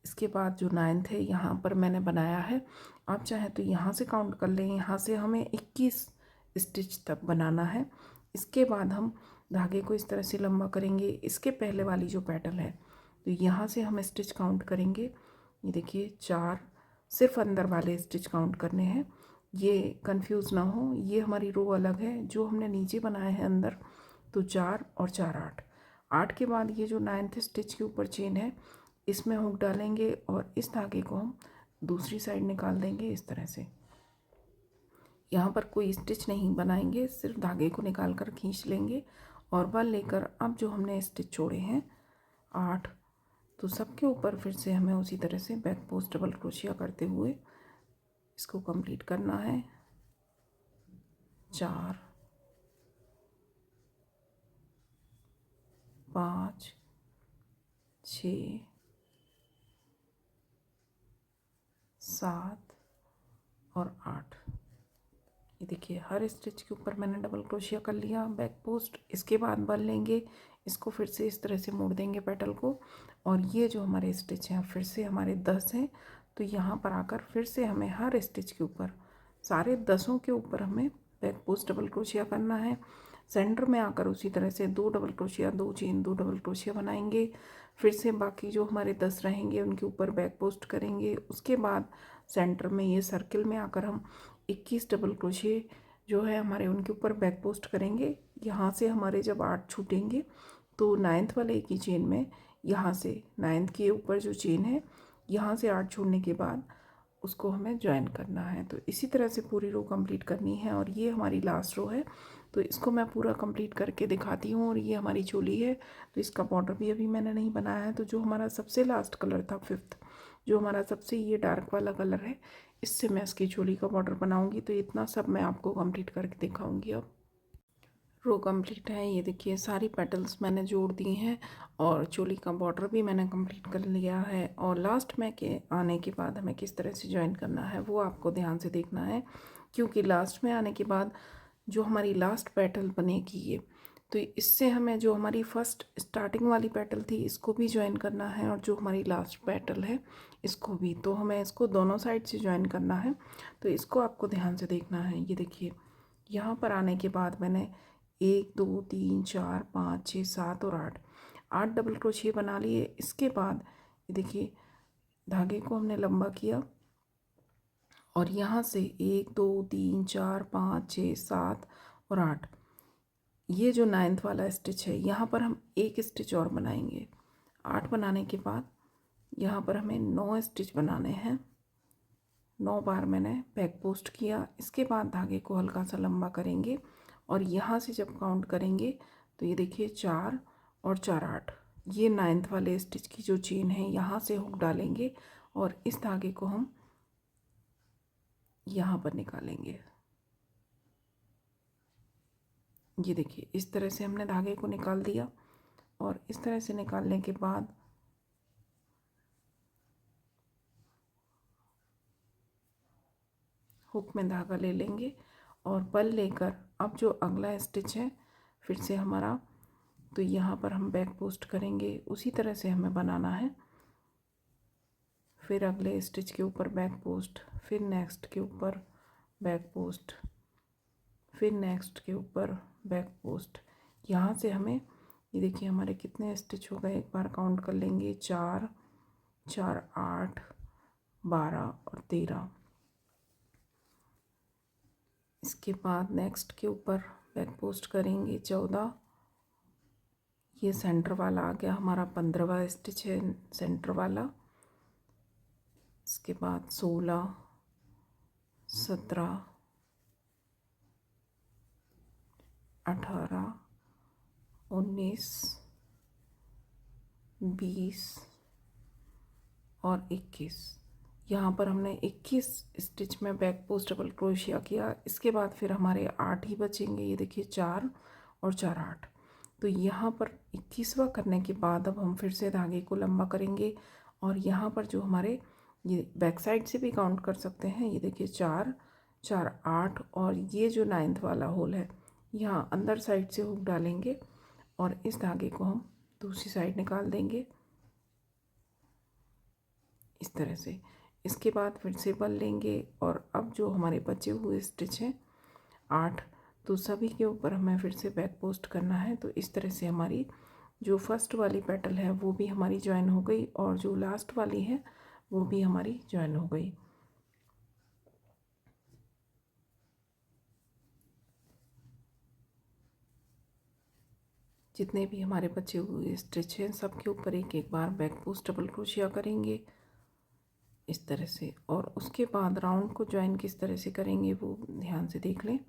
इसके बाद जो 9th है यहाँ पर मैंने बनाया है, आप चाहें तो यहाँ से काउंट कर लें। यहाँ से हमें 21 स्टिच तक बनाना है। इसके बाद हम धागे को इस तरह से लंबा करेंगे। इसके पहले वाली जो पैटर्न है तो यहाँ से हम स्टिच काउंट करेंगे। ये देखिए 4 सिर्फ अंदर वाले स्टिच काउंट करने हैं, ये कंफ्यूज ना हो। ये हमारी रो अलग है, जो हमने नीचे बनाए हैं अंदर तो 4 और 4 8। 8 के बाद ये जो 9th स्टिच के ऊपर चेन है इसमें हुक डालेंगे और इस धागे को हम दूसरी साइड निकाल देंगे इस तरह से। यहाँ पर कोई स्टिच नहीं बनाएंगे, सिर्फ धागे को निकाल कर खींच लेंगे और बल लेकर अब जो हमने स्टिच छोड़े हैं 8, तो सबके ऊपर फिर से हमें उसी तरह से बैक पोस्ट डबल क्रोशिया करते हुए इसको कंप्लीट करना है। 4 5 6 7 और 8। ये देखिए हर स्टिच के ऊपर मैंने डबल क्रोशिया कर लिया बैक पोस्ट। इसके बाद बल लेंगे, इसको फिर से इस तरह से मोड़ देंगे पेटल को और ये जो हमारे स्टिच हैं फिर से हमारे 10 हैं, तो यहाँ पर आकर फिर से हमें हर स्टिच के ऊपर सारे 10ओं के ऊपर हमें बैक पोस्ट डबल क्रोशिया करना है। सेंटर में आकर उसी तरह से 2 double crochet, 2 chain, 2 double crochet बनाएंगे। फिर से बाकी जो हमारे 10 रहेंगे उनके ऊपर बैक पोस्ट करेंगे। उसके बाद सेंटर में ये सर्किल में आकर हम 21 डबल क्रोशिये जो है हमारे उनके ऊपर बैक पोस्ट करेंगे। यहाँ से हमारे जब 8 छूटेंगे तो 9th वाले की चेन में यहाँ से 9th के ऊपर जो चेन है यहाँ से 8 छोड़ने के बाद उसको हमें ज्वाइन करना है। तो इसी तरह से पूरी रो कंप्लीट करनी है और ये हमारी लास्ट रो है। तो इसको मैं पूरा कंप्लीट करके दिखाती हूँ। और ये हमारी चोली है, तो इसका बॉर्डर भी अभी मैंने नहीं बनाया है। तो जो हमारा सबसे लास्ट कलर था 5th, जो हमारा सबसे ये डार्क वाला कलर है, इससे मैं इसकी चोली का बॉर्डर बनाऊंगी। तो इतना सब मैं आपको कंप्लीट करके दिखाऊंगी। अब रो कंप्लीट है, ये देखिए सारी पेटल्स मैंने जोड़ दी हैं और चोली का बॉर्डर भी मैंने कंप्लीट कर लिया है। और लास्ट में के आने के बाद हमें किस तरह से ज्वाइन करना है वो आपको ध्यान से देखना है, क्योंकि लास्ट में आने के बाद जो हमारी लास्ट पेटल बनेगी ये, तो इससे हमें जो हमारी फर्स्ट स्टार्टिंग वाली पेटल थी इसको भी ज्वाइन करना है और जो हमारी लास्ट पेटल है इसको भी। तो हमें इसको दोनों साइड से ज्वाइन करना है, तो इसको आपको ध्यान से देखना है। ये देखिए यहाँ पर आने के बाद मैंने 1 2 3 4 5 6 7 और 8 डबल क्रोशिये बना लिए। इसके बाद ये देखिए धागे को हमने लंबा किया और यहाँ से 1 2 3 4 5 6 7 और 8, ये जो 9th वाला स्टिच है यहाँ पर हम एक स्टिच और बनाएंगे। 8 बनाने के बाद यहाँ पर हमें 9 स्टिच बनाने हैं। 9 बार मैंने बैक पोस्ट किया। इसके बाद धागे को हल्का सा लंबा करेंगे और यहाँ से जब काउंट करेंगे तो ये देखिए 4 और 4 8, ये 9th वाले स्टिच की जो चेन है यहाँ से हुक डालेंगे और इस धागे को हम यहाँ पर निकालेंगे। ये देखिए इस तरह से हमने धागे को निकाल दिया और इस तरह से निकालने के बाद हुक में धागा ले लेंगे और बल लेकर अब जो अगला स्टिच है फिर से हमारा, तो यहाँ पर हम बैक पोस्ट करेंगे। उसी तरह से हमें बनाना है। फिर अगले स्टिच के ऊपर बैक पोस्ट, फिर नेक्स्ट के ऊपर बैक पोस्ट, फिर नेक्स्ट के ऊपर बैक पोस्ट। यहाँ से हमें ये देखिए हमारे कितने स्टिच हो गए, एक बार काउंट कर लेंगे। 4 4 8 12 और 13। इसके बाद नेक्स्ट के ऊपर बैक पोस्ट करेंगे 14। ये सेंटर वाला आ गया हमारा 15वां स्टिच है सेंटर वाला। इसके बाद 16 17 18 19 20 और 21। यहाँ पर हमने 21 स्टिच में बैक पोस्ट डबल क्रोशिया किया। इसके बाद फिर हमारे 8 ही बचेंगे। ये देखिए 4 और 4 8। तो यहाँ पर 21वां करने के बाद अब हम फिर से धागे को लंबा करेंगे और यहाँ पर जो हमारे ये बैक साइड से भी काउंट कर सकते हैं। ये देखिए 4 4 8 और ये जो 9th वाला होल है यहाँ अंदर साइड से हुक डालेंगे और इस धागे को हम दूसरी साइड निकाल देंगे इस तरह से। इसके बाद फिर से बल लेंगे और अब जो हमारे बचे हुए स्टिच हैं 8, तो सभी के ऊपर हमें फिर से बैक पोस्ट करना है। तो इस तरह से हमारी जो फर्स्ट वाली पेटल है वो भी हमारी ज्वाइन हो गई और जो लास्ट वाली है वो भी हमारी ज्वाइन हो गई। जितने भी हमारे बचे हुए स्टिच हैं सबके ऊपर एक एक बार बैक पोस्ट डबल क्रोशिया करेंगे इस तरह से। और उसके बाद राउंड को ज्वाइन किस तरह से करेंगे वो ध्यान से देख लें।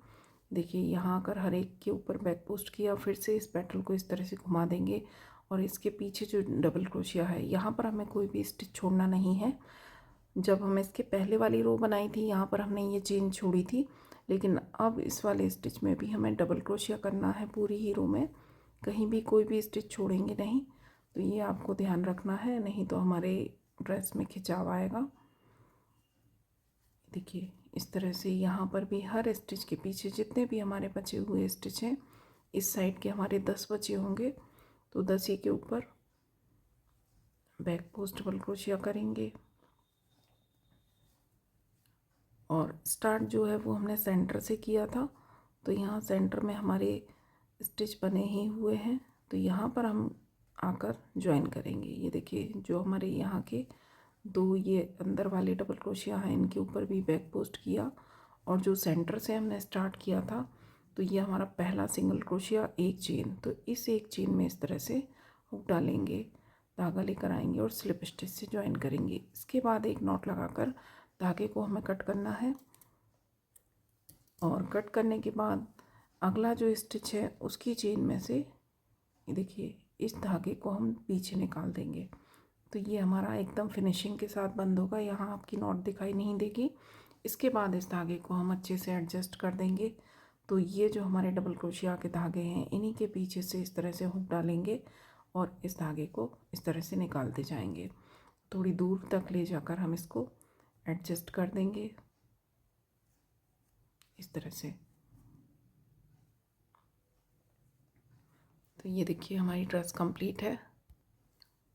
देखिए यहाँ आकर हर एक के ऊपर बैक पोस्ट किया, फिर से इस पेटल को इस तरह से घुमा देंगे और इसके पीछे जो डबल क्रोशिया है यहाँ पर हमें कोई भी स्टिच छोड़ना नहीं है। जब हम इसके पहले वाली रो बनाई थी यहाँ पर हमने ये चेन छोड़ी थी, लेकिन अब इस वाले स्टिच में भी हमें डबल क्रोशिया करना है पूरी ही रो में, कहीं भी कोई भी स्टिच छोड़ेंगे नहीं। तो ये आपको ध्यान रखना है, नहीं तो हमारे ड्रेस में खिंचाव आएगा। देखिए इस तरह से यहाँ पर भी हर स्टिच के पीछे जितने भी हमारे बचे हुए स्टिच हैं इस साइड के हमारे 10 बचे होंगे, तो 10 ही के ऊपर बैक पोस्ट डबल क्रोशिया करेंगे। और स्टार्ट जो है वो हमने सेंटर से किया था, तो यहाँ सेंटर में हमारे स्टिच बने ही हुए हैं, तो यहाँ पर हम आकर ज्वाइन करेंगे। ये देखिए जो हमारे यहाँ के 2 ये अंदर वाले डबल क्रोशिया हैं इनके ऊपर भी बैक पोस्ट किया और जो सेंटर से हमने स्टार्ट किया था तो ये हमारा पहला सिंगल क्रोशिया एक चेन, तो इस एक चेन में इस तरह से हुक डालेंगे, धागा लेकर आएंगे और स्लिप स्टिच से ज्वाइन करेंगे। इसके बाद एक नॉट लगाकर धागे को हमें कट करना है और कट करने के बाद अगला जो स्टिच है उसकी चेन में से ये देखिए इस धागे को हम पीछे निकाल देंगे, तो ये हमारा एकदम फिनिशिंग के साथ बंद होगा, यहाँ आपकी नॉट दिखाई नहीं देगी। इसके बाद इस धागे को हम अच्छे से एडजस्ट कर देंगे। तो ये जो हमारे डबल क्रोशिया के धागे हैं इन्हीं के पीछे से इस तरह से हुक डालेंगे और इस धागे को इस तरह से निकालते जाएंगे। थोड़ी दूर तक ले जाकर हम इसको एडजस्ट कर देंगे इस तरह से। तो ये देखिए हमारी ड्रेस कंप्लीट है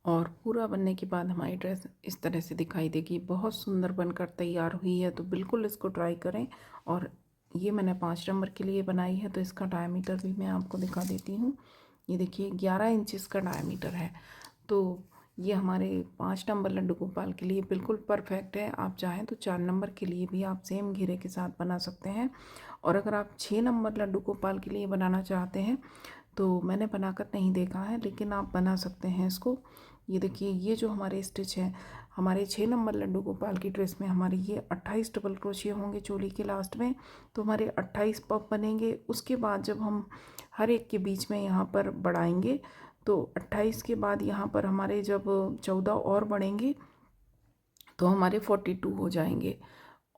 और पूरा बनने के बाद हमारी ड्रेस इस तरह से दिखाई देगी, बहुत सुंदर बनकर तैयार हुई है। तो बिल्कुल इसको ट्राई करें। और ये मैंने 5 नंबर के लिए बनाई है, तो इसका डायमीटर भी मैं आपको दिखा देती हूँ। ये देखिए 11 इंचेस का डायमीटर है, तो ये हमारे 5 नंबर लड्डू गोपाल के लिए बिल्कुल परफेक्ट है। आप चाहें तो 4 नंबर के लिए भी आप सेम घेरे के साथ बना सकते हैं। और अगर आप 6 नंबर लड्डू गोपाल के लिए बनाना चाहते हैं तो मैंने बनाकर नहीं देखा है, लेकिन आप बना सकते हैं इसको। ये देखिए ये जो हमारे स्टिच है हमारे 6 नंबर लड्डू गोपाल की ड्रेस में हमारे ये 28 डबल क्रोशिया होंगे चोली के लास्ट में, तो हमारे 28 पफ बनेंगे। उसके बाद जब हम हर एक के बीच में यहाँ पर बढ़ाएंगे तो 28 के बाद यहाँ पर हमारे जब 14 और बढ़ेंगे तो हमारे 42 हो जाएंगे।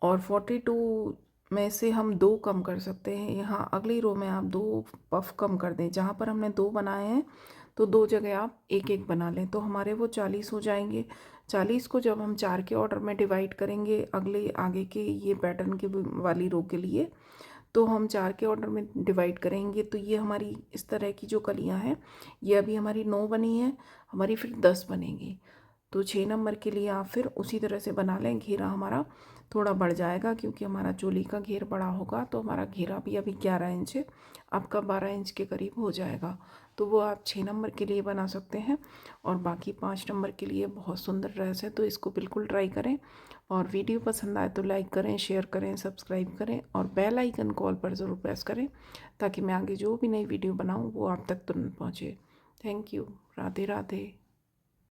और 42 में से हम 2 कम कर सकते हैं, यहाँ अगली रो में आप 2 पफ कम कर दें, जहाँ पर हमने 2 बनाए हैं तो 2 जगह आप एक एक बना लें, तो हमारे वो 40 हो जाएंगे। 40 को जब हम 4 के ऑर्डर में डिवाइड करेंगे अगले आगे के ये पैटर्न के वाली रो के लिए, तो हम 4 के ऑर्डर में डिवाइड करेंगे, तो ये हमारी इस तरह की जो कलियाँ हैं ये अभी हमारी 9 बनी है, हमारी फिर 10 बनेंगी। तो 6 नंबर के लिए आप फिर उसी तरह से बना लें। घेरा हमारा थोड़ा बढ़ जाएगा क्योंकि हमारा चोली का घेर बड़ा होगा, तो हमारा घेरा भी अभी 11 इंच है, आपका 12 इंच के करीब हो जाएगा। तो वो आप 6 नंबर के लिए बना सकते हैं और बाकी 5 नंबर के लिए बहुत सुंदर ड्रेस है, तो इसको बिल्कुल ट्राई करें। और वीडियो पसंद आए तो लाइक करें, शेयर करें, सब्सक्राइब करें और बेल आइकन कॉल पर ज़रूर प्रेस करें ताकि मैं आगे जो भी नई वीडियो बनाऊँ वो आप तक तुरंत पहुँचे। Thank you. राधे राधे।